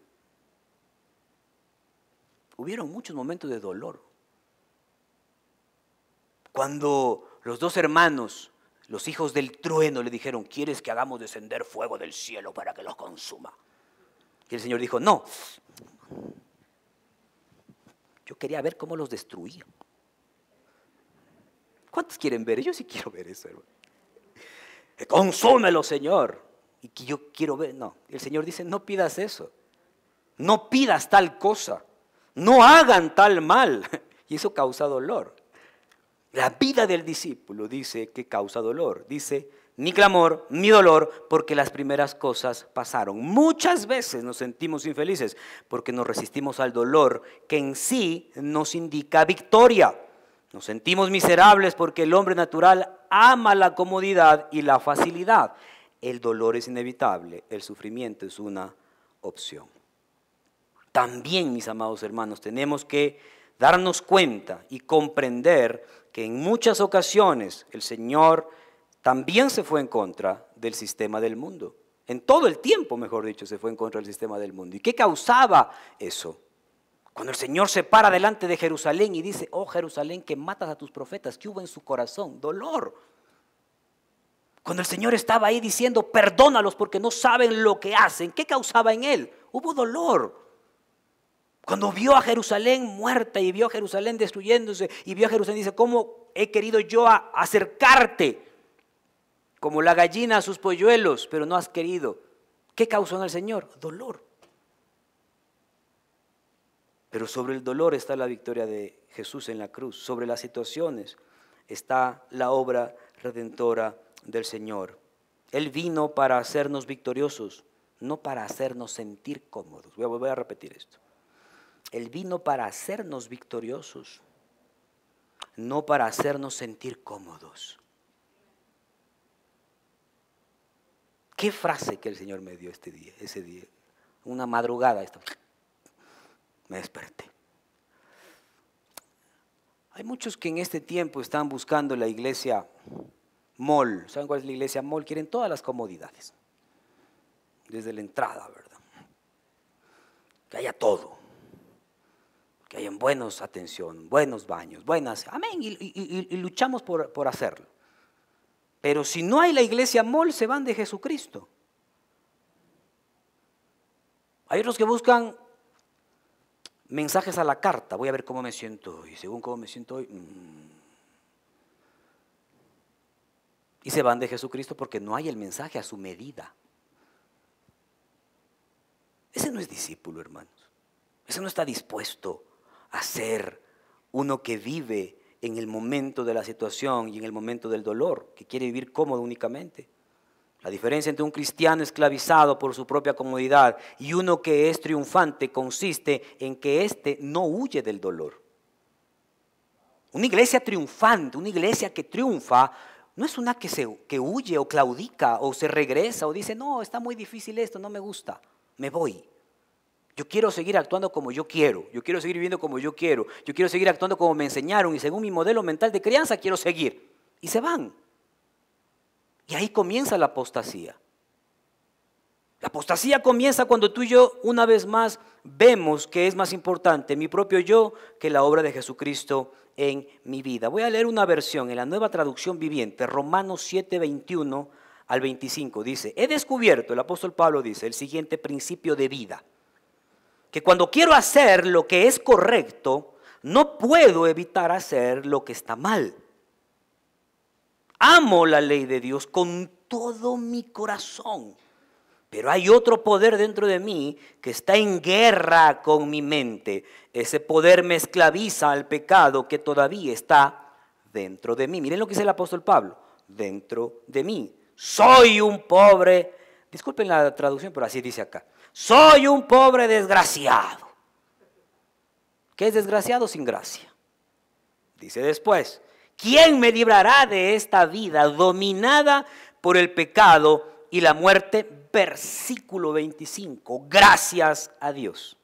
Hubieron muchos momentos de dolor. Cuando los dos hermanos, los hijos del trueno, le dijeron: ¿quieres que hagamos descender fuego del cielo para que los consuma? Y el Señor dijo: no, yo quería ver cómo los destruía. ¿Cuántos quieren ver? Yo sí quiero ver eso, hermano. Consúmelo, Señor. Y que yo quiero ver. No, el Señor dice: no pidas eso. No pidas tal cosa. No hagan tal mal. Y eso causa dolor. La vida del discípulo dice que causa dolor. Dice: ni clamor, ni dolor, porque las primeras cosas pasaron. Muchas veces nos sentimos infelices porque nos resistimos al dolor, que en sí nos indica victoria. Nos sentimos miserables porque el hombre natural ama la comodidad y la facilidad. El dolor es inevitable, el sufrimiento es una opción. También, mis amados hermanos, tenemos que darnos cuenta y comprender que en muchas ocasiones el Señor también se fue en contra del sistema del mundo. En todo el tiempo, mejor dicho, se fue en contra del sistema del mundo. ¿Y qué causaba eso? Cuando el Señor se para delante de Jerusalén y dice: oh Jerusalén, que matas a tus profetas, ¿qué hubo en su corazón? Dolor. Cuando el Señor estaba ahí diciendo: perdónalos porque no saben lo que hacen, ¿qué causaba en él? Hubo dolor. Cuando vio a Jerusalén muerta y vio a Jerusalén destruyéndose y vio a Jerusalén, dice: ¿cómo he querido yo acercarte como la gallina a sus polluelos, pero no has querido? ¿Qué causó en el Señor? Dolor. Pero sobre el dolor está la victoria de Jesús en la cruz. Sobre las situaciones está la obra redentora del Señor. Él vino para hacernos victoriosos, no para hacernos sentir cómodos. Voy a repetir esto. Él vino para hacernos victoriosos, no para hacernos sentir cómodos. ¿Qué frase que el Señor me dio ese día? Una madrugada, me desperté. Hay muchos que en este tiempo están buscando la iglesia mall. ¿Saben cuál es la iglesia mall? Quieren todas las comodidades. Desde la entrada, ¿verdad? Que haya todo. Que hayan buenos atención, buenos baños, buenas. Amén. Y luchamos por hacerlo. Pero si no hay la iglesia mall, se van de Jesucristo. Hay otros que buscan mensajes a la carta. Voy a ver cómo me siento hoy. Según cómo me siento hoy. Y se van de Jesucristo porque no hay el mensaje a su medida. Ese no es discípulo, hermanos. Ese no está dispuesto a ser uno que vive en el momento de la situación y en el momento del dolor, que quiere vivir cómodo únicamente. La diferencia entre un cristiano esclavizado por su propia comodidad y uno que es triunfante consiste en que éste no huye del dolor. Una iglesia triunfante, una iglesia que triunfa, no es una que huye o claudica o se regresa o dice: no, está muy difícil esto, no me gusta, me voy. Yo quiero seguir actuando como yo quiero seguir viviendo como yo quiero seguir actuando como me enseñaron y según mi modelo mental de crianza quiero seguir. Y se van. Y ahí comienza la apostasía. La apostasía comienza cuando tú y yo una vez más vemos que es más importante mi propio yo que la obra de Jesucristo en mi vida. Voy a leer una versión en la Nueva Traducción Viviente, Romanos 7, 21 al 25. Dice, he descubierto, el apóstol Pablo dice, el siguiente principio de vida. Que cuando quiero hacer lo que es correcto, no puedo evitar hacer lo que está mal. Amo la ley de Dios con todo mi corazón. Pero hay otro poder dentro de mí que está en guerra con mi mente. Ese poder me esclaviza al pecado que todavía está dentro de mí. Miren lo que dice el apóstol Pablo. Dentro de mí. Soy un pobre, disculpen la traducción, pero así dice acá. Soy un pobre desgraciado. ¿Qué es desgraciado? Sin gracia. Dice después, ¿quién me librará de esta vida dominada por el pecado y la muerte? Versículo 25, gracias a Dios.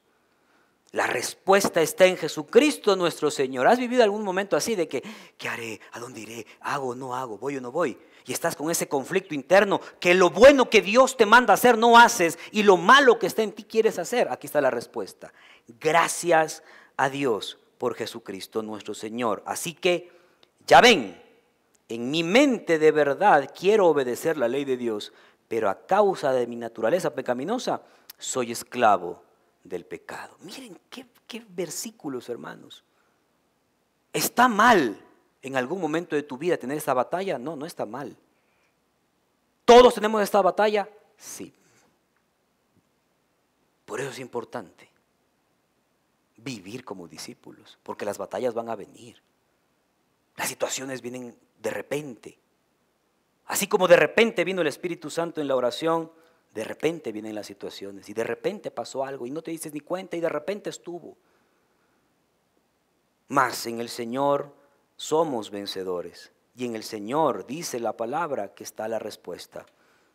La respuesta está en Jesucristo nuestro Señor. ¿Has vivido algún momento así de que, ¿qué haré? ¿A dónde iré? ¿Hago o no hago? ¿Voy o no voy? Y estás con ese conflicto interno que lo bueno que Dios te manda hacer no haces y lo malo que está en ti quieres hacer. Aquí está la respuesta. Gracias a Dios por Jesucristo nuestro Señor. Así que, ya ven, en mi mente de verdad quiero obedecer la ley de Dios, pero a causa de mi naturaleza pecaminosa soy esclavo del pecado. Miren qué versículos, hermanos. ¿Está mal en algún momento de tu vida tener esta batalla? No, no está mal. ¿Todos tenemos esta batalla? Sí. Por eso es importante vivir como discípulos, porque las batallas van a venir. Las situaciones vienen de repente. Así como de repente vino el Espíritu Santo en la oración, de repente vienen las situaciones y de repente pasó algo y no te dices ni cuenta y de repente estuvo. Mas en el Señor somos vencedores y en el Señor dice la palabra que está la respuesta.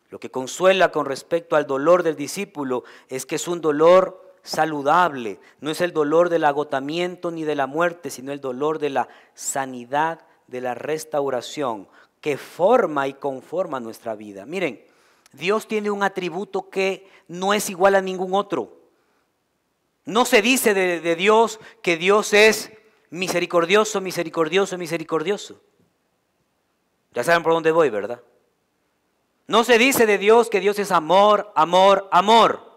Lo que consuela con respecto al dolor del discípulo es que es un dolor saludable, no es el dolor del agotamiento ni de la muerte, sino el dolor de la sanidad, de la restauración que forma y conforma nuestra vida. Miren, Dios tiene un atributo que no es igual a ningún otro. No se dice de Dios que Dios es misericordioso, misericordioso, misericordioso. Ya saben por dónde voy, ¿verdad? No se dice de Dios que Dios es amor, amor, amor.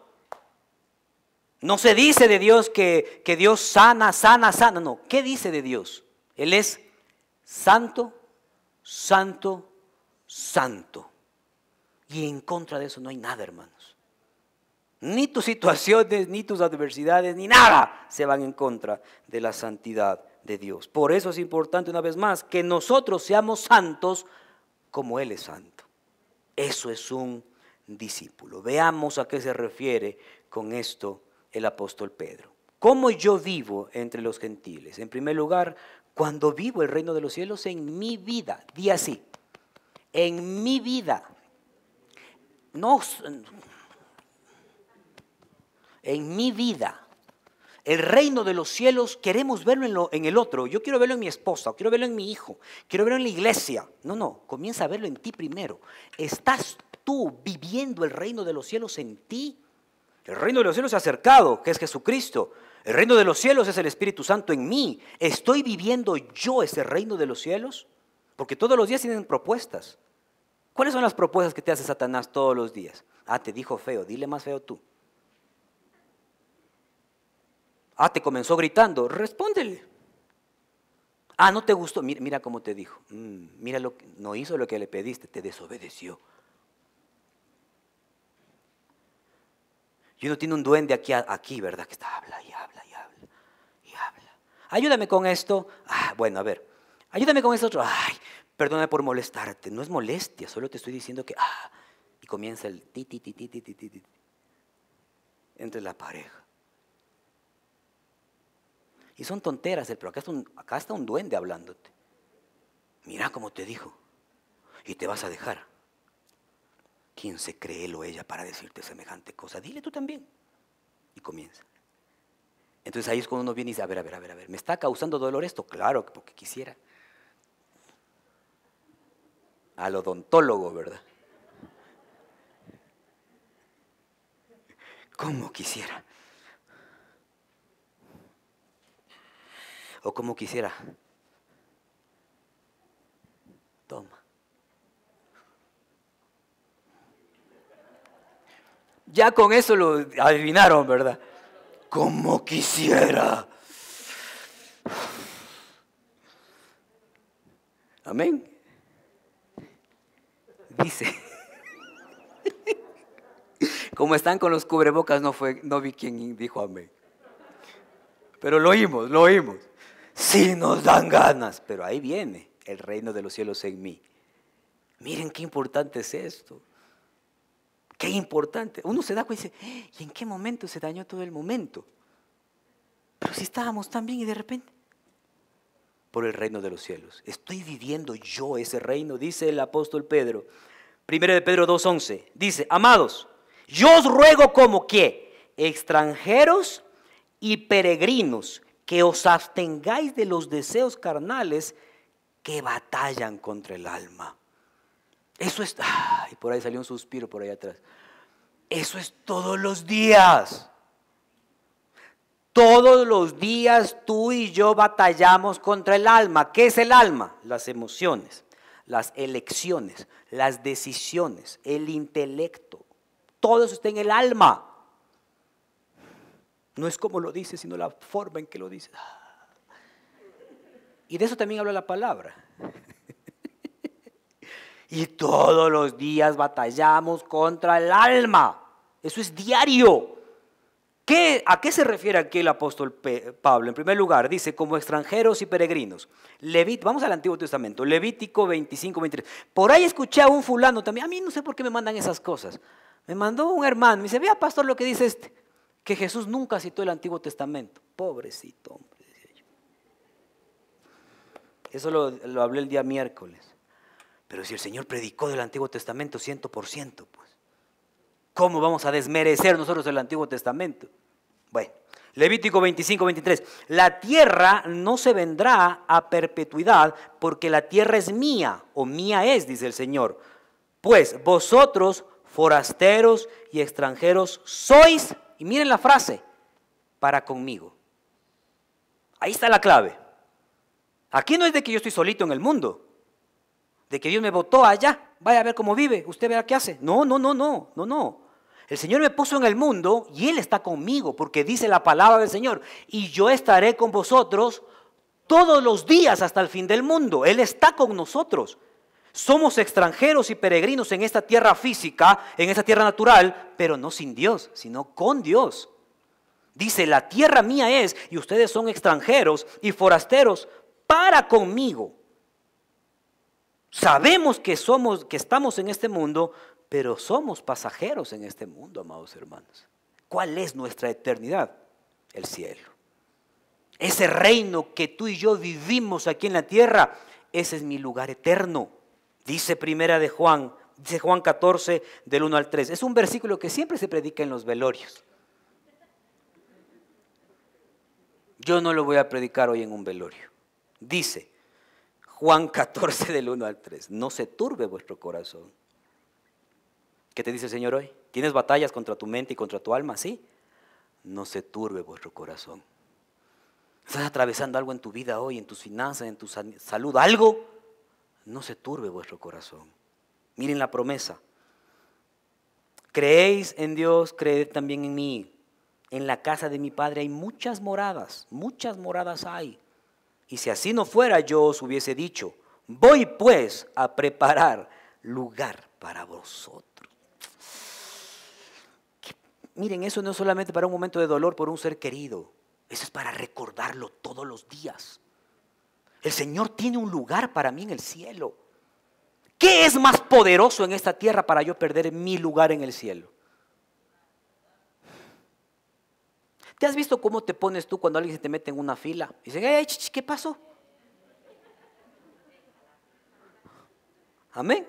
No se dice de Dios que Dios sana, sana, sana. No, ¿qué dice de Dios? Él es santo, santo, santo. Y en contra de eso no hay nada, hermanos. Ni tus situaciones, ni tus adversidades, ni nada se van en contra de la santidad de Dios. Por eso es importante una vez más que nosotros seamos santos como Él es santo. Eso es un discípulo. Veamos a qué se refiere con esto el apóstol Pedro. ¿Cómo yo vivo entre los gentiles? En primer lugar, cuando vivo el reino de los cielos en mi vida. Di así, en mi vida. No, en mi vida. El reino de los cielos queremos verlo en el otro. Yo quiero verlo en mi esposa, quiero verlo en mi hijo, quiero verlo en la iglesia. No, comienza a verlo en ti primero. ¿Estás tú viviendo el reino de los cielos en ti? El reino de los cielos se ha acercado, que es Jesucristo. El reino de los cielos es el Espíritu Santo en mí. ¿Estoy viviendo yo ese reino de los cielos? Porque todos los días tienen propuestas. ¿Cuáles son las propuestas que te hace Satanás todos los días? Ah, te dijo feo, dile más feo tú. Ah, te comenzó gritando, respóndele. Ah, no te gustó, mira cómo te dijo. Mira, no hizo lo que le pediste, te desobedeció. Y uno tiene un duende aquí, ¿verdad? Que está, habla y habla y habla y habla. Ayúdame con esto. Ah, bueno, a ver. Ayúdame con esto otro. Ay, perdóname por molestarte. No es molestia, solo te estoy diciendo que... y comienza el ti, ti, ti, ti, ti, ti, ti, entre la pareja. Y son tonteras, pero acá está un duende hablándote. Mira cómo te dijo. Y te vas a dejar. ¿Quién se cree él o ella para decirte semejante cosa? Dile tú también. Y comienza. Entonces ahí es cuando uno viene y dice, a ver, ¿me está causando dolor esto? Claro, porque quisiera. Al odontólogo, ¿verdad? como quisiera. O como quisiera. Toma. Ya con eso lo adivinaron, ¿verdad? Como quisiera. Amén. Dice. Como están con los cubrebocas, no vi quién dijo amén. Pero lo oímos. Sí nos dan ganas, pero ahí viene el reino de los cielos en mí. Miren qué importante es esto. Qué importante. Uno se da cuenta y dice, ¿y en qué momento se dañó todo el momento? Pero si estábamos tan bien y de repente, por el reino de los cielos. Estoy viviendo yo ese reino, dice el apóstol Pedro. 1 de Pedro 2:11, dice, amados, yo os ruego como que extranjeros y peregrinos, que os abstengáis de los deseos carnales que batallan contra el alma. Eso es, y por ahí salió un suspiro por ahí atrás. Eso es todos los días. Todos los días tú y yo batallamos contra el alma. ¿Qué es el alma? Las emociones, las elecciones, las decisiones, el intelecto. Todo eso está en el alma. No es como lo dice, sino la forma en que lo dice. Y de eso también habla la palabra. Y todos los días batallamos contra el alma. Eso es diario. ¿A qué se refiere aquí el apóstol Pablo? En primer lugar, dice, como extranjeros y peregrinos. Vamos al Antiguo Testamento, Levítico 25-23. Por ahí escuché a un fulano también. A mí no sé por qué me mandan esas cosas. Me mandó un hermano, me dice, vea pastor lo que dice que Jesús nunca citó el Antiguo Testamento. Pobrecito hombre, decía yo. Eso lo hablé el día miércoles. Pero si el Señor predicó del Antiguo Testamento 100%, pues, ¿cómo vamos a desmerecer nosotros el Antiguo Testamento? Bueno, Levítico 25-23. La tierra no se vendrá a perpetuidad, porque la tierra es mía, o mía es, dice el Señor. Pues vosotros, forasteros y extranjeros, sois, y miren la frase, para conmigo. Ahí está la clave. Aquí no es de que yo estoy solito en el mundo, de que Dios me botó allá, vaya a ver cómo vive, usted verá qué hace. No. El Señor me puso en el mundo y Él está conmigo, porque dice la palabra del Señor, y yo estaré con vosotros todos los días hasta el fin del mundo. Él está con nosotros. Somos extranjeros y peregrinos en esta tierra física, en esta tierra natural, pero no sin Dios, sino con Dios. Dice, la tierra mía es, y ustedes son extranjeros y forasteros para conmigo. Sabemos que estamos en este mundo, pero somos pasajeros en este mundo, amados hermanos. ¿Cuál es nuestra eternidad? El cielo. Ese reino que tú y yo vivimos aquí en la tierra, ese es mi lugar eterno. Dice Juan 14, del 1 al 3. Es un versículo que siempre se predica en los velorios. Yo no lo voy a predicar hoy en un velorio. Dice Juan 14, del 1 al 3. No se turbe vuestro corazón. ¿Qué te dice el Señor hoy? ¿Tienes batallas contra tu mente y contra tu alma? ¿Sí? No se turbe vuestro corazón. ¿Estás atravesando algo en tu vida hoy, en tus finanzas, en tu salud? ¿Algo? No se turbe vuestro corazón. Miren la promesa. Creéis en Dios, creed también en mí. En la casa de mi Padre hay muchas moradas hay. Y si así no fuera, yo os hubiese dicho, voy pues a preparar lugar para vosotros. Miren, eso no es solamente para un momento de dolor por un ser querido. Eso es para recordarlo todos los días. El Señor tiene un lugar para mí en el cielo. ¿Qué es más poderoso en esta tierra para yo perder mi lugar en el cielo? ¿Te has visto cómo te pones tú cuando alguien se te mete en una fila? Y dice, ¿qué pasó? Amén.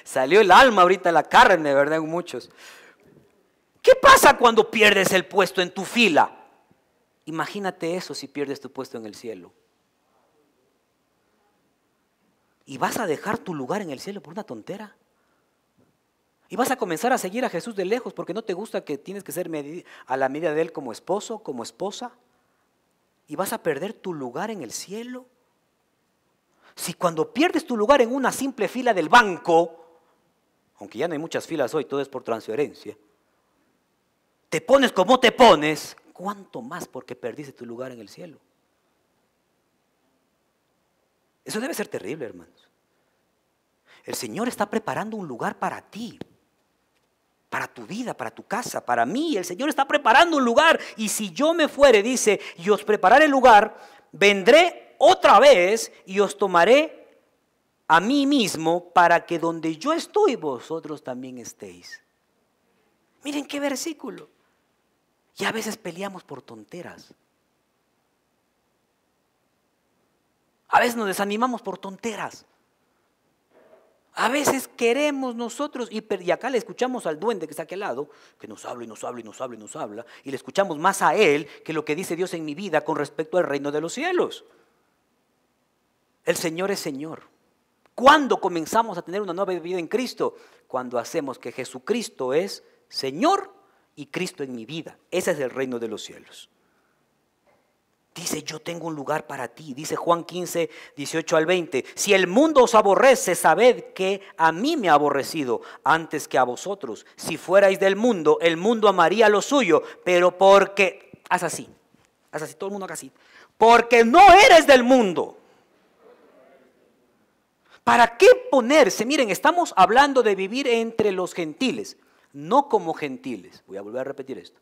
Salió el alma ahorita, la carne, ¿verdad? En muchos. ¿Qué pasa cuando pierdes el puesto en tu fila? Imagínate eso si pierdes tu puesto en el cielo. ¿Y vas a dejar tu lugar en el cielo por una tontera? Y vas a comenzar a seguir a Jesús de lejos porque no te gusta que tienes que ser a la medida de Él como esposo, como esposa. Y vas a perder tu lugar en el cielo. Si cuando pierdes tu lugar en una simple fila del banco, aunque ya no hay muchas filas hoy, todo es por transferencia, te pones como te pones, ¿cuánto más porque perdiste tu lugar en el cielo? Eso debe ser terrible, hermanos. El Señor está preparando un lugar para ti, para tu vida, para tu casa, para mí. El Señor está preparando un lugar. Y si yo me fuere, dice, y os prepararé el lugar, vendré otra vez y os tomaré a mí mismo para que donde yo estoy, vosotros también estéis. Miren qué versículo. Y a veces peleamos por tonteras. A veces nos desanimamos por tonteras. A veces queremos nosotros, y acá le escuchamos al duende que está aquí al lado, que nos habla y nos habla y nos habla y nos habla, y le escuchamos más a él que lo que dice Dios en mi vida con respecto al reino de los cielos. El Señor es Señor. ¿Cuándo comenzamos a tener una nueva vida en Cristo? Cuando hacemos que Jesucristo es Señor y Cristo en mi vida. Ese es el reino de los cielos. Dice, yo tengo un lugar para ti. Dice Juan 15, 18 al 20. Si el mundo os aborrece, sabed que a mí me ha aborrecido antes que a vosotros. Si fuerais del mundo, el mundo amaría lo suyo. Pero porque, haz así, todo el mundo haga así. Porque no eres del mundo. ¿Para qué ponerse? Miren, estamos hablando de vivir entre los gentiles, no como gentiles. Voy a volver a repetir esto.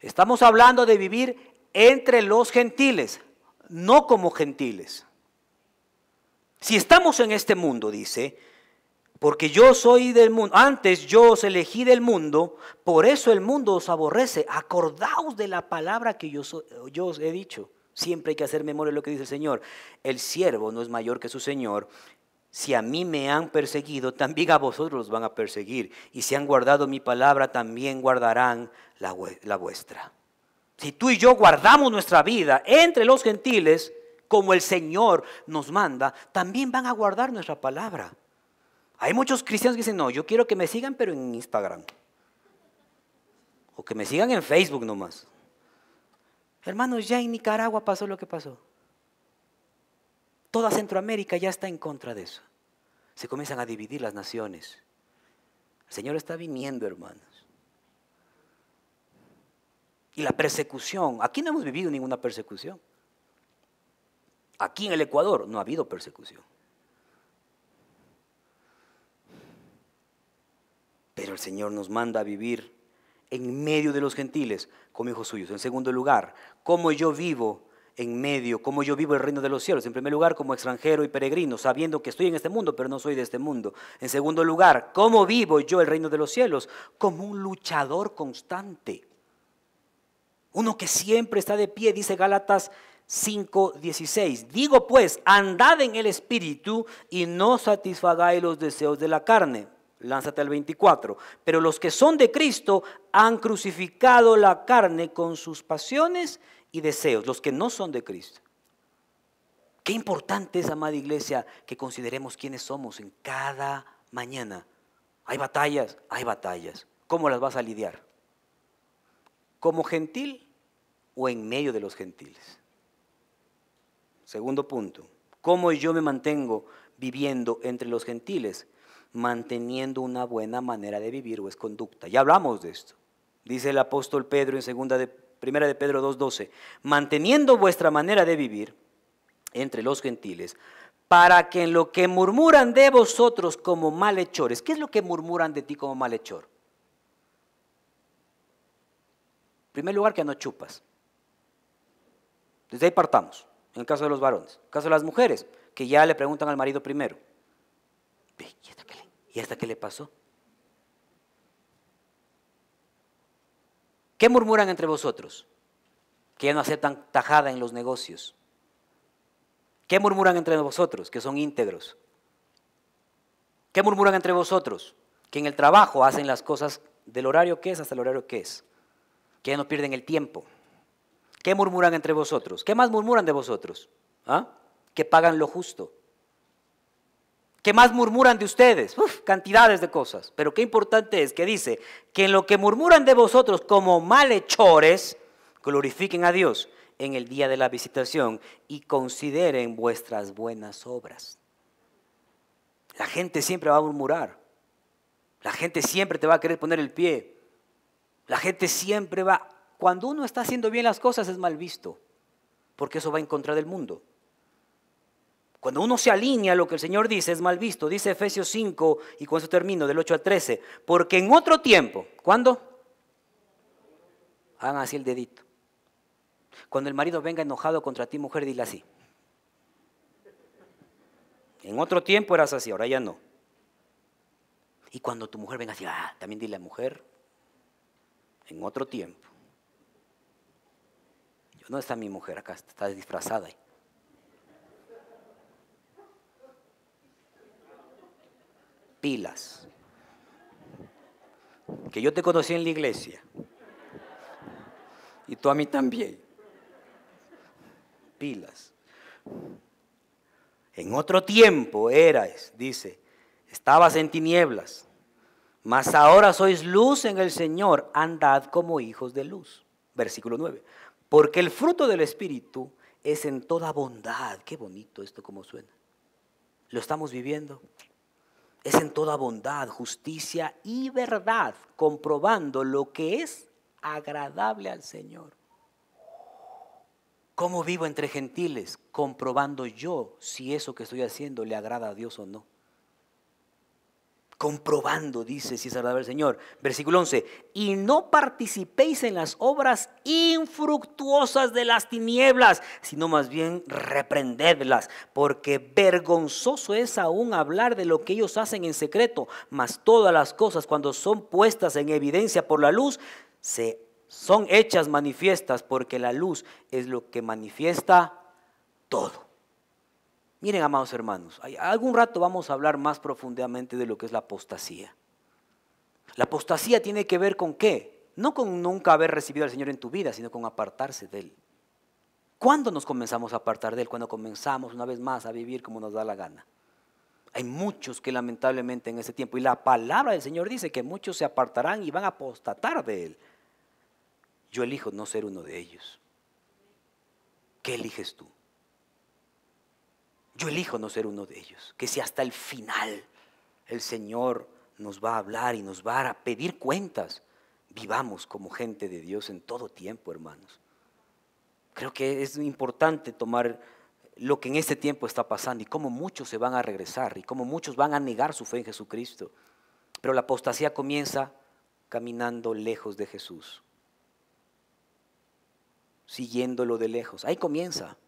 Estamos hablando de vivir entre los gentiles, no como gentiles. Si estamos en este mundo, dice, porque yo soy del mundo, antes yo os elegí del mundo, por eso el mundo os aborrece. Acordaos de la palabra que yo os he dicho. Siempre hay que hacer memoria de lo que dice el Señor. El siervo no es mayor que su Señor. Si a mí me han perseguido, también a vosotros los van a perseguir. Y si han guardado mi palabra, también guardarán la vuestra. Si tú y yo guardamos nuestra vida entre los gentiles, como el Señor nos manda, también van a guardar nuestra palabra. Hay muchos cristianos que dicen, no, yo quiero que me sigan, pero en Instagram. O que me sigan en Facebook nomás. Hermanos, ya en Nicaragua pasó lo que pasó. Toda Centroamérica ya está en contra de eso. Se comienzan a dividir las naciones. El Señor está viniendo, hermanos. Y la persecución, aquí no hemos vivido ninguna persecución. Aquí en el Ecuador no ha habido persecución. Pero el Señor nos manda a vivir en medio de los gentiles como hijos suyos. En segundo lugar, cómo yo vivo en medio, cómo yo vivo el reino de los cielos. En primer lugar, como extranjero y peregrino, sabiendo que estoy en este mundo, pero no soy de este mundo. En segundo lugar, cómo vivo yo el reino de los cielos, como un luchador constante. Uno que siempre está de pie, dice Gálatas 5:16. Digo pues, andad en el Espíritu y no satisfagáis los deseos de la carne. Lánzate al 24. Pero los que son de Cristo han crucificado la carne con sus pasiones y deseos. Los que no son de Cristo. Qué importante es, amada iglesia, que consideremos quiénes somos en cada mañana. Hay batallas, hay batallas. ¿Cómo las vas a lidiar? ¿Como gentil o en medio de los gentiles? Segundo punto, ¿cómo yo me mantengo viviendo entre los gentiles? Manteniendo una buena manera de vivir o es conducta. Ya hablamos de esto. Dice el apóstol Pedro en primera de Pedro 2:12, manteniendo vuestra manera de vivir entre los gentiles, para que en lo que murmuran de vosotros como malhechores. ¿Qué es lo que murmuran de ti como malhechor? En primer lugar, que no chupas. Desde ahí partamos, en el caso de los varones. En el caso de las mujeres, que ya le preguntan al marido primero, ¿y hasta qué le pasó? ¿Qué murmuran entre vosotros? Que ya no aceptan tajada en los negocios. ¿Qué murmuran entre vosotros? Que son íntegros. ¿Qué murmuran entre vosotros? Que en el trabajo hacen las cosas del horario que es hasta el horario que es. Que ya no pierden el tiempo. ¿Qué murmuran entre vosotros? ¿Qué más murmuran de vosotros? ¿Ah? Que pagan lo justo. ¿Qué más murmuran de ustedes? Cantidades de cosas. Pero qué importante es que dice que en lo que murmuran de vosotros como malhechores, glorifiquen a Dios en el día de la visitación y consideren vuestras buenas obras. La gente siempre va a murmurar. La gente siempre te va a querer poner el pie. La gente siempre va. Cuando uno está haciendo bien las cosas es mal visto, porque eso va en contra del mundo. Cuando uno se alinea a lo que el Señor dice es mal visto. Dice Efesios 5, y con eso termino, del 8 al 13. Porque en otro tiempo, ¿cuándo? Hagan así el dedito. Cuando el marido venga enojado contra ti, mujer, dile así. En otro tiempo eras así, ahora ya no. Y cuando tu mujer venga así, también dile a la mujer, en otro tiempo. ¿Dónde está mi mujer? Acá está disfrazada ahí. Pilas. Que yo te conocí en la iglesia. Y tú a mí también. Pilas. En otro tiempo eras, dice, estabas en tinieblas, mas ahora sois luz en el Señor, andad como hijos de luz. Versículo 9. Porque el fruto del Espíritu es en toda bondad. Qué bonito esto como suena. ¿Lo estamos viviendo? Es en toda bondad, justicia y verdad, comprobando lo que es agradable al Señor. ¿Cómo vivo entre gentiles? Comprobando yo si eso que estoy haciendo le agrada a Dios o no. Comprobando, dice, si es agradable al Señor. Versículo 11. Y no participéis en las obras infructuosas de las tinieblas, sino más bien reprendedlas, porque vergonzoso es aún hablar de lo que ellos hacen en secreto, mas todas las cosas cuando son puestas en evidencia por la luz, son hechas manifiestas, porque la luz es lo que manifiesta todo. Miren, amados hermanos, algún rato vamos a hablar más profundamente de lo que es la apostasía. La apostasía tiene que ver con ¿qué? No con nunca haber recibido al Señor en tu vida, sino con apartarse de Él. ¿Cuándo nos comenzamos a apartar de Él? Cuando comenzamos una vez más a vivir como nos da la gana. Hay muchos que lamentablemente en ese tiempo, y la palabra del Señor dice que muchos se apartarán y van a apostatar de Él. Yo elijo no ser uno de ellos. ¿Qué eliges tú? Yo elijo no ser uno de ellos. Que si hasta el final el Señor nos va a hablar y nos va a pedir cuentas, vivamos como gente de Dios en todo tiempo, hermanos. Creo que es importante tomar lo que en este tiempo está pasando y cómo muchos se van a regresar y cómo muchos van a negar su fe en Jesucristo. Pero la apostasía comienza caminando lejos de Jesús, siguiéndolo de lejos. Ahí comienza.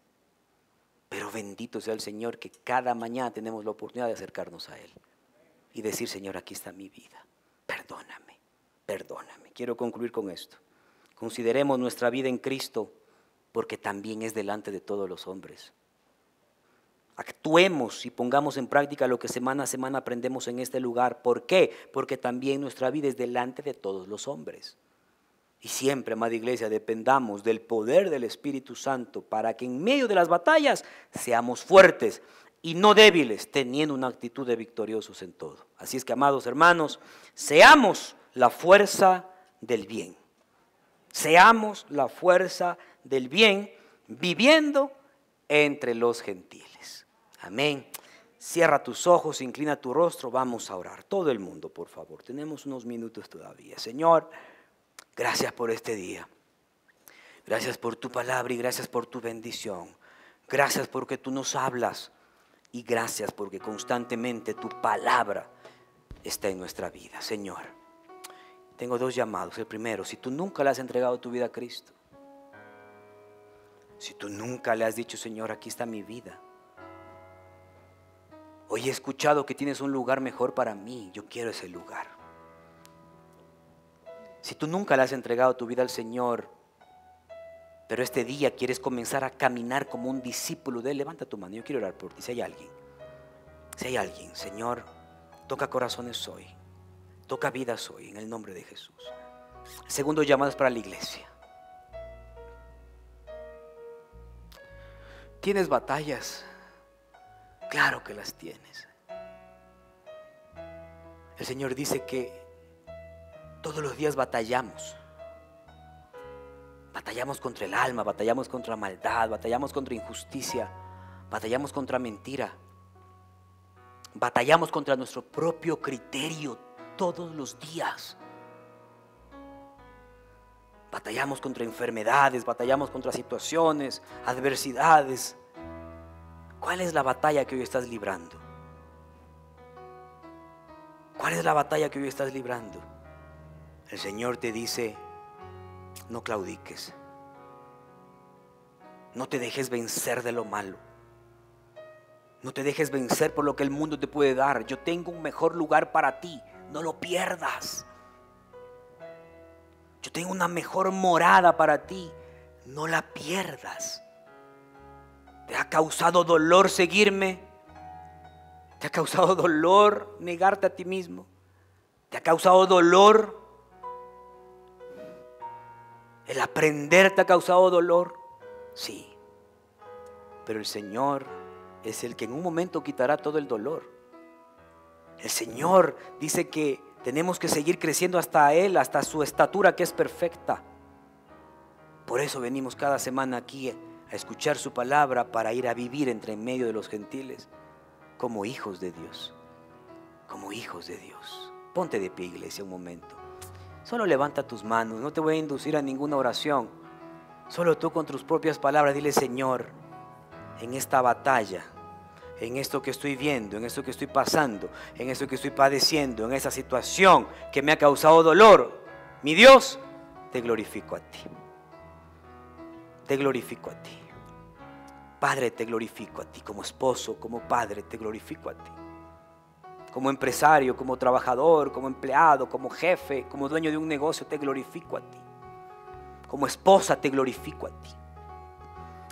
Pero bendito sea el Señor que cada mañana tenemos la oportunidad de acercarnos a Él y decir, Señor, aquí está mi vida, perdóname, perdóname. Quiero concluir con esto. Consideremos nuestra vida en Cristo porque también es delante de todos los hombres. Actuemos y pongamos en práctica lo que semana a semana aprendemos en este lugar. ¿Por qué? Porque también nuestra vida es delante de todos los hombres. Y siempre, amada iglesia, dependamos del poder del Espíritu Santo para que en medio de las batallas seamos fuertes y no débiles, teniendo una actitud de victoriosos en todo. Así es que, amados hermanos, seamos la fuerza del bien. Seamos la fuerza del bien, viviendo entre los gentiles. Amén. Cierra tus ojos, inclina tu rostro, vamos a orar. Todo el mundo, por favor. Tenemos unos minutos todavía. Señor, gracias por este día. Gracias por tu palabra y gracias por tu bendición. Gracias porque tú nos hablas y gracias porque constantemente tu palabra está en nuestra vida. Señor, tengo dos llamados. El primero, si tú nunca le has entregado tu vida a Cristo, si tú nunca le has dicho, Señor, aquí está mi vida. Hoy he escuchado que tienes un lugar mejor para mí. Yo quiero ese lugar. Si tú nunca le has entregado tu vida al Señor, pero este día quieres comenzar a caminar como un discípulo de Él, levanta tu mano, yo quiero orar por ti. Si hay alguien, Señor, toca corazones hoy, toca vidas hoy, en el nombre de Jesús. El segundo llamado es para la iglesia. ¿Tienes batallas? Claro que las tienes. El Señor dice que todos los días batallamos. Batallamos contra el alma, batallamos contra maldad, batallamos contra injusticia, batallamos contra mentira. Batallamos contra nuestro propio criterio todos los días. Batallamos contra enfermedades, batallamos contra situaciones, adversidades. ¿Cuál es la batalla que hoy estás librando? ¿Cuál es la batalla que hoy estás librando? El Señor te dice, no claudiques. No te dejes vencer de lo malo. No te dejes vencer por lo que el mundo te puede dar. Yo tengo un mejor lugar para ti. No lo pierdas. Yo tengo una mejor morada para ti. No la pierdas. ¿Te ha causado dolor seguirme? ¿Te ha causado dolor negarte a ti mismo? ¿Te ha causado dolor el aprender? ¿Te ha causado dolor? Sí. Pero el Señor es el que en un momento quitará todo el dolor. El Señor dice que tenemos que seguir creciendo hasta Él, hasta su estatura que es perfecta. Por eso venimos cada semana aquí a escuchar su palabra, para ir a vivir entre en medio de los gentiles como hijos de Dios. Como hijos de Dios. Ponte de pie, iglesia, un momento. Solo levanta tus manos, no te voy a inducir a ninguna oración. Solo tú con tus propias palabras dile: Señor, en esta batalla, en esto que estoy viendo, en esto que estoy pasando, en esto que estoy padeciendo, en esa situación que me ha causado dolor, mi Dios, te glorifico a ti. Te glorifico a ti. Padre, te glorifico a ti. Como esposo, como padre, te glorifico a ti. Como empresario, como trabajador, como empleado, como jefe, como dueño de un negocio, te glorifico a ti. Como esposa, te glorifico a ti.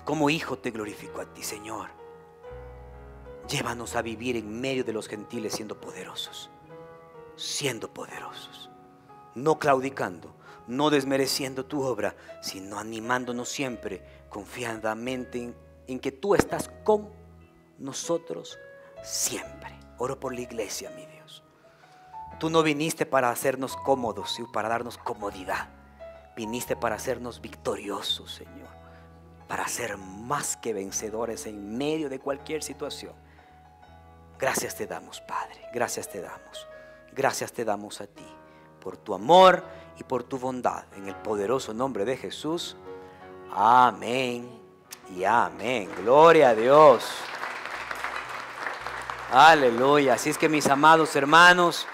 Como hijo, te glorifico a ti, Señor. Llévanos a vivir en medio de los gentiles siendo poderosos. Siendo poderosos. No claudicando, no desmereciendo tu obra, sino animándonos siempre, confiadamente en que tú estás con nosotros siempre. Oro por la iglesia, mi Dios. Tú no viniste para hacernos cómodos y para darnos comodidad. Viniste para hacernos victoriosos, Señor. Para ser más que vencedores en medio de cualquier situación. Gracias te damos, Padre. Gracias te damos. Gracias te damos a ti por tu amor y por tu bondad. En el poderoso nombre de Jesús. Amén y amén. Gloria a Dios. Aleluya. Así es que, mis amados hermanos,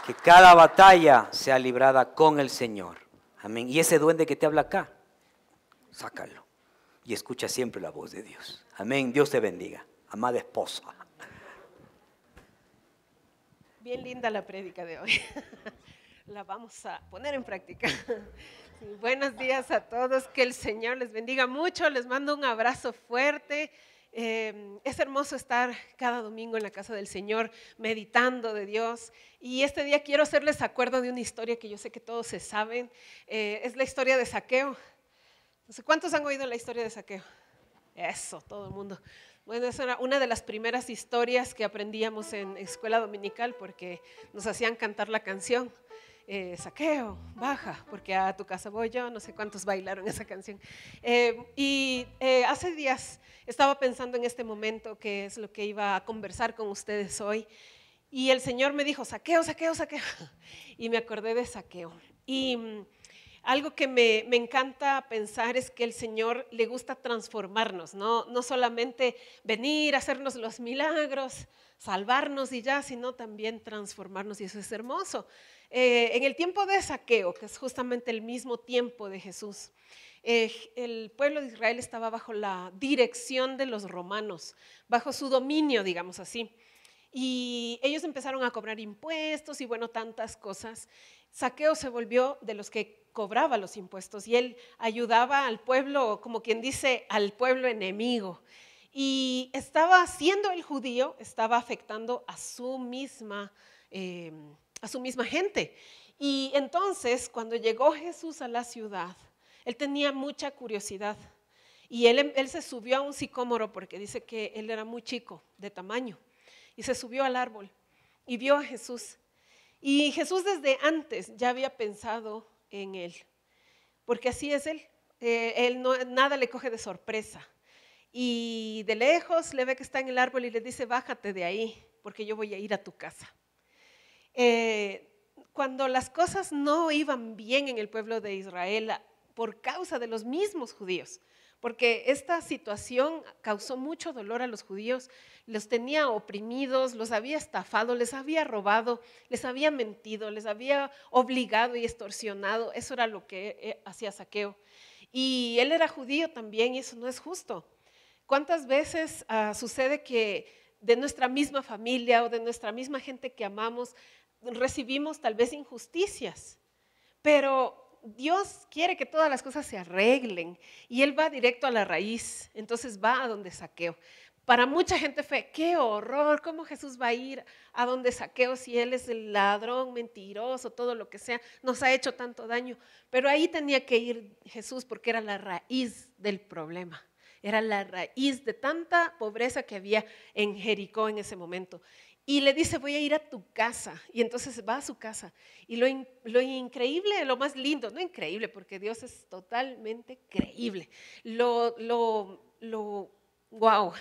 que cada batalla sea librada con el Señor. Amén. Y ese duende que te habla acá, sácalo. Y escucha siempre la voz de Dios. Amén. Dios te bendiga. Amada esposa. Bien linda la prédica de hoy. La vamos a poner en práctica. Sí, buenos días a todos. Que el Señor les bendiga mucho. Les mando un abrazo fuerte. Es hermoso estar cada domingo en la casa del Señor meditando de Dios, y este día quiero hacerles acuerdo de una historia que yo sé que todos se saben. Es la historia de Zaqueo. No sé cuántos han oído la historia de Zaqueo. Eso, todo el mundo. Bueno, esa era una de las primeras historias que aprendíamos en escuela dominical, porque nos hacían cantar la canción. Zaqueo, baja, porque a tu casa voy yo. No sé cuántos bailaron esa canción. Hace días estaba pensando en este momento, que es lo que iba a conversar con ustedes hoy, y el Señor me dijo: Zaqueo, Zaqueo, Zaqueo, y me acordé de Zaqueo. Y algo que me encanta pensar es que el Señor le gusta transformarnos, no solamente venir a hacernos los milagros, salvarnos y ya, sino también transformarnos, y eso es hermoso. En el tiempo de Zaqueo, que es justamente el mismo tiempo de Jesús, el pueblo de Israel estaba bajo la dirección de los romanos, bajo su dominio, digamos así. Y ellos empezaron a cobrar impuestos y bueno, tantas cosas. Zaqueo se volvió de los que cobraba los impuestos, y él ayudaba al pueblo, como quien dice, al pueblo enemigo. Y estaba, siendo el judío, estaba afectando a su misma gente. Y entonces, cuando llegó Jesús a la ciudad, él tenía mucha curiosidad. Y él se subió a un sicómoro, porque dice que él era muy chico de tamaño. Y se subió al árbol y vio a Jesús. Y Jesús desde antes ya había pensado en él, porque así es él. Nada le coge de sorpresa. Y de lejos le ve que está en el árbol y le dice, bájate de ahí, porque yo voy a ir a tu casa. Cuando las cosas no iban bien en el pueblo de Israel por causa de los mismos judíos, porque esta situación causó mucho dolor a los judíos, los tenía oprimidos, los había estafado, les había robado, les había mentido, les había obligado y extorsionado. Eso era lo que hacía Zaqueo. Y él era judío también, y eso no es justo. ¿Cuántas veces sucede que de nuestra misma familia o de nuestra misma gente que amamos recibimos tal vez injusticias? Pero Dios quiere que todas las cosas se arreglen y Él va directo a la raíz, entonces va a donde Zaqueo. Para mucha gente fue, qué horror, ¿cómo Jesús va a ir a donde Zaqueo si Él es el ladrón, mentiroso, todo lo que sea, nos ha hecho tanto daño? Pero ahí tenía que ir Jesús porque era la raíz del problema, era la raíz de tanta pobreza que había en Jericó en ese momento. Y le dice, voy a ir a tu casa. Y entonces va a su casa. Y lo increíble, lo más lindo, no increíble, porque Dios es totalmente creíble. Wow,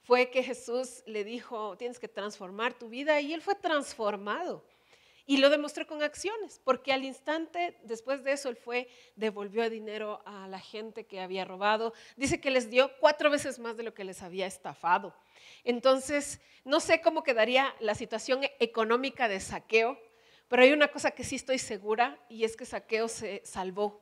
fue que Jesús le dijo, tienes que transformar tu vida. Y él fue transformado. Y lo demostró con acciones, porque al instante, después de eso, él devolvió dinero a la gente que había robado. Dice que les dio 4 veces más de lo que les había estafado. Entonces, no sé cómo quedaría la situación económica de Zaqueo, pero hay una cosa que sí estoy segura, y es que Zaqueo se salvó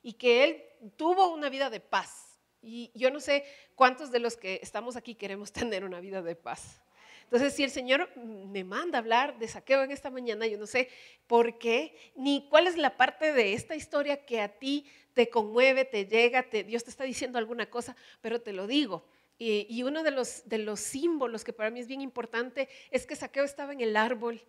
y que él tuvo una vida de paz. Y yo no sé cuántos de los que estamos aquí queremos tener una vida de paz. Entonces, si el Señor me manda a hablar de Zaqueo en esta mañana, yo no sé por qué, ni cuál es la parte de esta historia que a ti te conmueve, te llega, Dios te está diciendo alguna cosa, pero te lo digo. Y uno de los símbolos que para mí es bien importante es que Zaqueo estaba en el árbol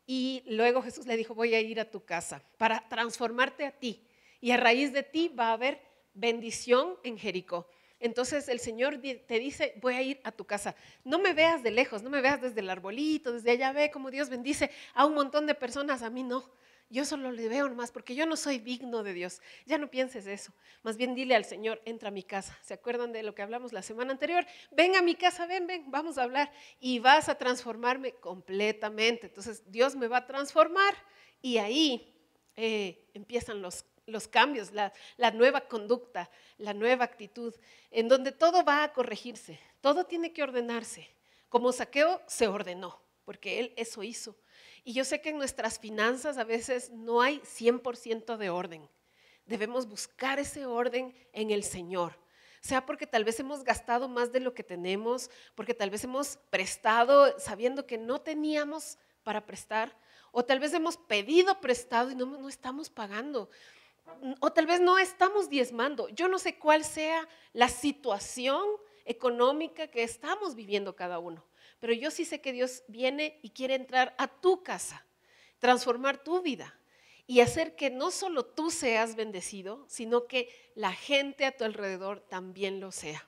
y luego Jesús le dijo, voy a ir a tu casa para transformarte a ti y a raíz de ti va a haber bendición en Jericó. Entonces el Señor te dice, voy a ir a tu casa. No me veas de lejos, no me veas desde el arbolito, desde allá ve cómo Dios bendice a un montón de personas, a mí no. Yo solo le veo nomás porque yo no soy digno de Dios. Ya no pienses eso. Más bien dile al Señor, entra a mi casa. ¿Se acuerdan de lo que hablamos la semana anterior? Ven a mi casa, ven, vamos a hablar. Y vas a transformarme completamente. Entonces Dios me va a transformar y ahí empiezan los cambios, la nueva conducta, la nueva actitud, en donde todo va a corregirse, todo tiene que ordenarse. Como Zaqueo se ordenó, porque él eso hizo. Y yo sé que en nuestras finanzas a veces no hay 100% de orden. Debemos buscar ese orden en el Señor. Sea porque tal vez hemos gastado más de lo que tenemos, porque tal vez hemos prestado sabiendo que no teníamos para prestar, o tal vez hemos pedido prestado y no estamos pagando, o tal vez no estamos diezmando. Yo no sé cuál sea la situación económica que estamos viviendo cada uno, pero yo sí sé que Dios viene y quiere entrar a tu casa, transformar tu vida y hacer que no solo tú seas bendecido, sino que la gente a tu alrededor también lo sea.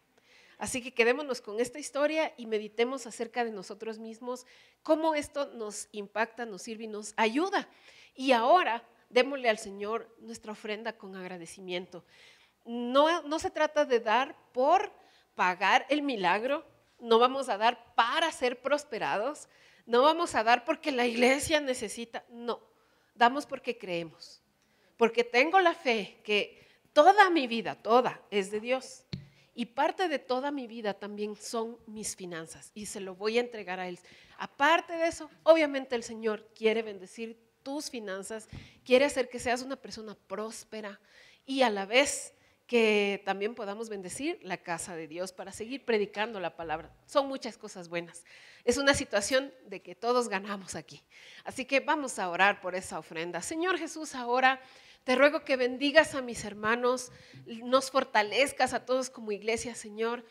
Así que quedémonos con esta historia y meditemos acerca de nosotros mismos, cómo esto nos impacta, nos sirve y nos ayuda. Y ahora démosle al Señor nuestra ofrenda con agradecimiento. No se trata de dar por pagar el milagro, no vamos a dar para ser prosperados, no vamos a dar porque la iglesia necesita, no, damos porque creemos, porque tengo la fe que toda mi vida, toda es de Dios y parte de toda mi vida también son mis finanzas y se lo voy a entregar a Él. Aparte de eso, obviamente el Señor quiere bendecir tus finanzas, quiere hacer que seas una persona próspera y a la vez que también podamos bendecir la casa de Dios para seguir predicando la palabra. Son muchas cosas buenas. Es una situación de que todos ganamos aquí. Así que vamos a orar por esa ofrenda. Señor Jesús, ahora te ruego que bendigas a mis hermanos, nos fortalezcas a todos como iglesia, Señor,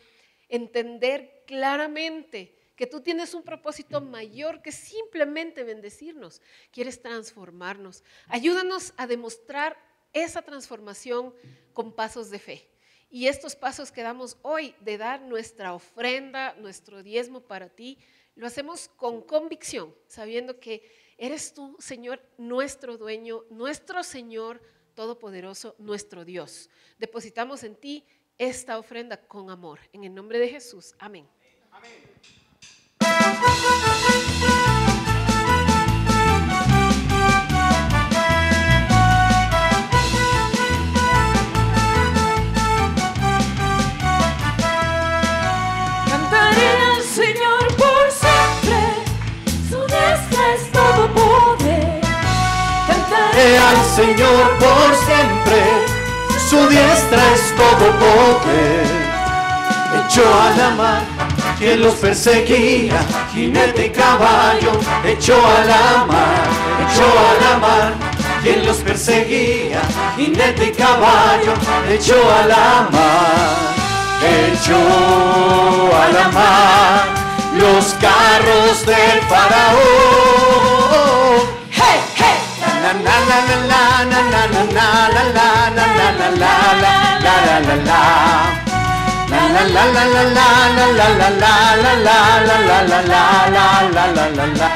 entender claramente que tú tienes un propósito mayor que simplemente bendecirnos. Quieres transformarnos. Ayúdanos a demostrar esa transformación con pasos de fe. Y estos pasos que damos hoy de dar nuestra ofrenda, nuestro diezmo para ti, lo hacemos con convicción, sabiendo que Eres tú, Señor, nuestro dueño, nuestro Señor todopoderoso, nuestro Dios. Depositamos en ti esta ofrenda con amor. En el nombre de Jesús. Amén. Amén. Cantaré al Señor por siempre, su diestra es todo poder. Cantaré al Señor por siempre, su diestra es todo poder. Echó a la mar quien los perseguía, jinete y caballo, echó a la mar quien los perseguía, jinete y caballo, echó a la mar. Echó a la mar los carros del faraón. Hey, hey. Na na na na na na na na na na na na na la la la. La la la la la la la la la la la la la la la la la.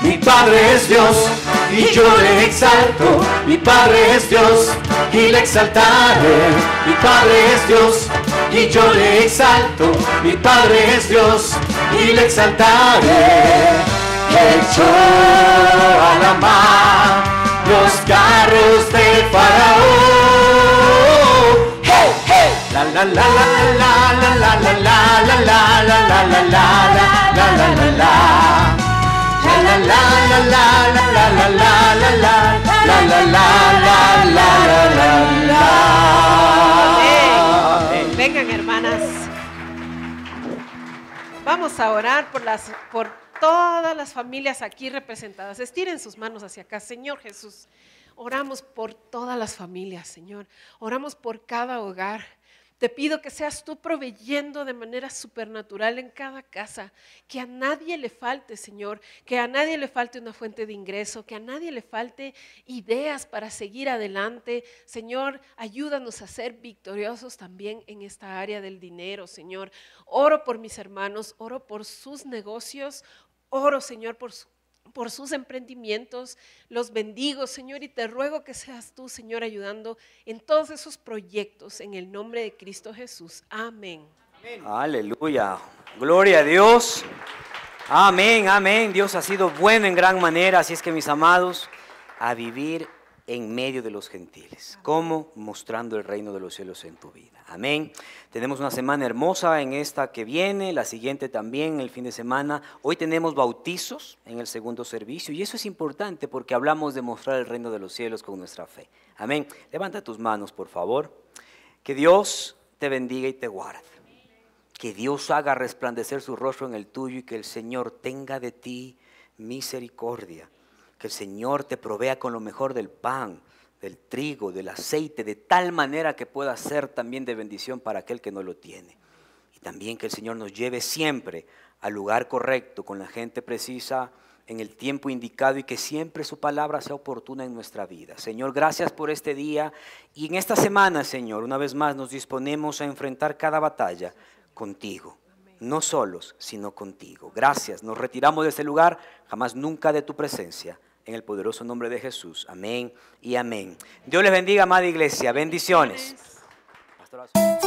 Mi Padre es Dios y yo le exalto. Mi Padre es Dios y le exaltaré. Mi Padre es Dios y yo le exalto. Mi Padre es Dios y le exaltaré. Echó a la mar los carros del faraón. Hey, hey. La la la la la la la la la la la la la la la la la la. La la la la la la la la la la la la la la. Vengan, hermanas. Vamos a orar por todas las familias aquí representadas. Estiren sus manos hacia acá, Señor Jesús. Oramos por todas las familias, Señor. Oramos por cada hogar. Te pido que seas tú proveyendo de manera supernatural en cada casa, que a nadie le falte, Señor, que a nadie le falte una fuente de ingreso, que a nadie le falte ideas para seguir adelante. Señor, ayúdanos a ser victoriosos también en esta área del dinero, Señor. Oro por mis hermanos, oro por sus negocios, oro, Señor, por sus emprendimientos, los bendigo, Señor, y te ruego que seas tú, Señor, ayudando en todos esos proyectos, en el nombre de Cristo Jesús. Amén. Amén. Aleluya, gloria a Dios. Amén, amén. Dios ha sido bueno en gran manera, así es que, mis amados, a vivir en medio de los gentiles. ¿Cómo? Mostrando el reino de los cielos en tu vida. Amén. Tenemos una semana hermosa en esta que viene, la siguiente también, el fin de semana. Hoy tenemos bautizos en el segundo servicio y eso es importante porque hablamos de mostrar el reino de los cielos con nuestra fe. Amén. Levanta tus manos, por favor. Que Dios te bendiga y te guarde. Que Dios haga resplandecer su rostro en el tuyo y que el Señor tenga de ti misericordia. Que el Señor te provea con lo mejor del pan, del trigo, del aceite, de tal manera que pueda ser también de bendición para aquel que no lo tiene. Y también que el Señor nos lleve siempre al lugar correcto, con la gente precisa, en el tiempo indicado y que siempre su palabra sea oportuna en nuestra vida. Señor, gracias por este día y en esta semana, Señor, una vez más nos disponemos a enfrentar cada batalla contigo. No solos, sino contigo. Gracias, nos retiramos de este lugar, jamás nunca de tu presencia. En el poderoso nombre de Jesús. Amén y amén. Dios les bendiga, amada iglesia. Bendiciones. Pastorazo.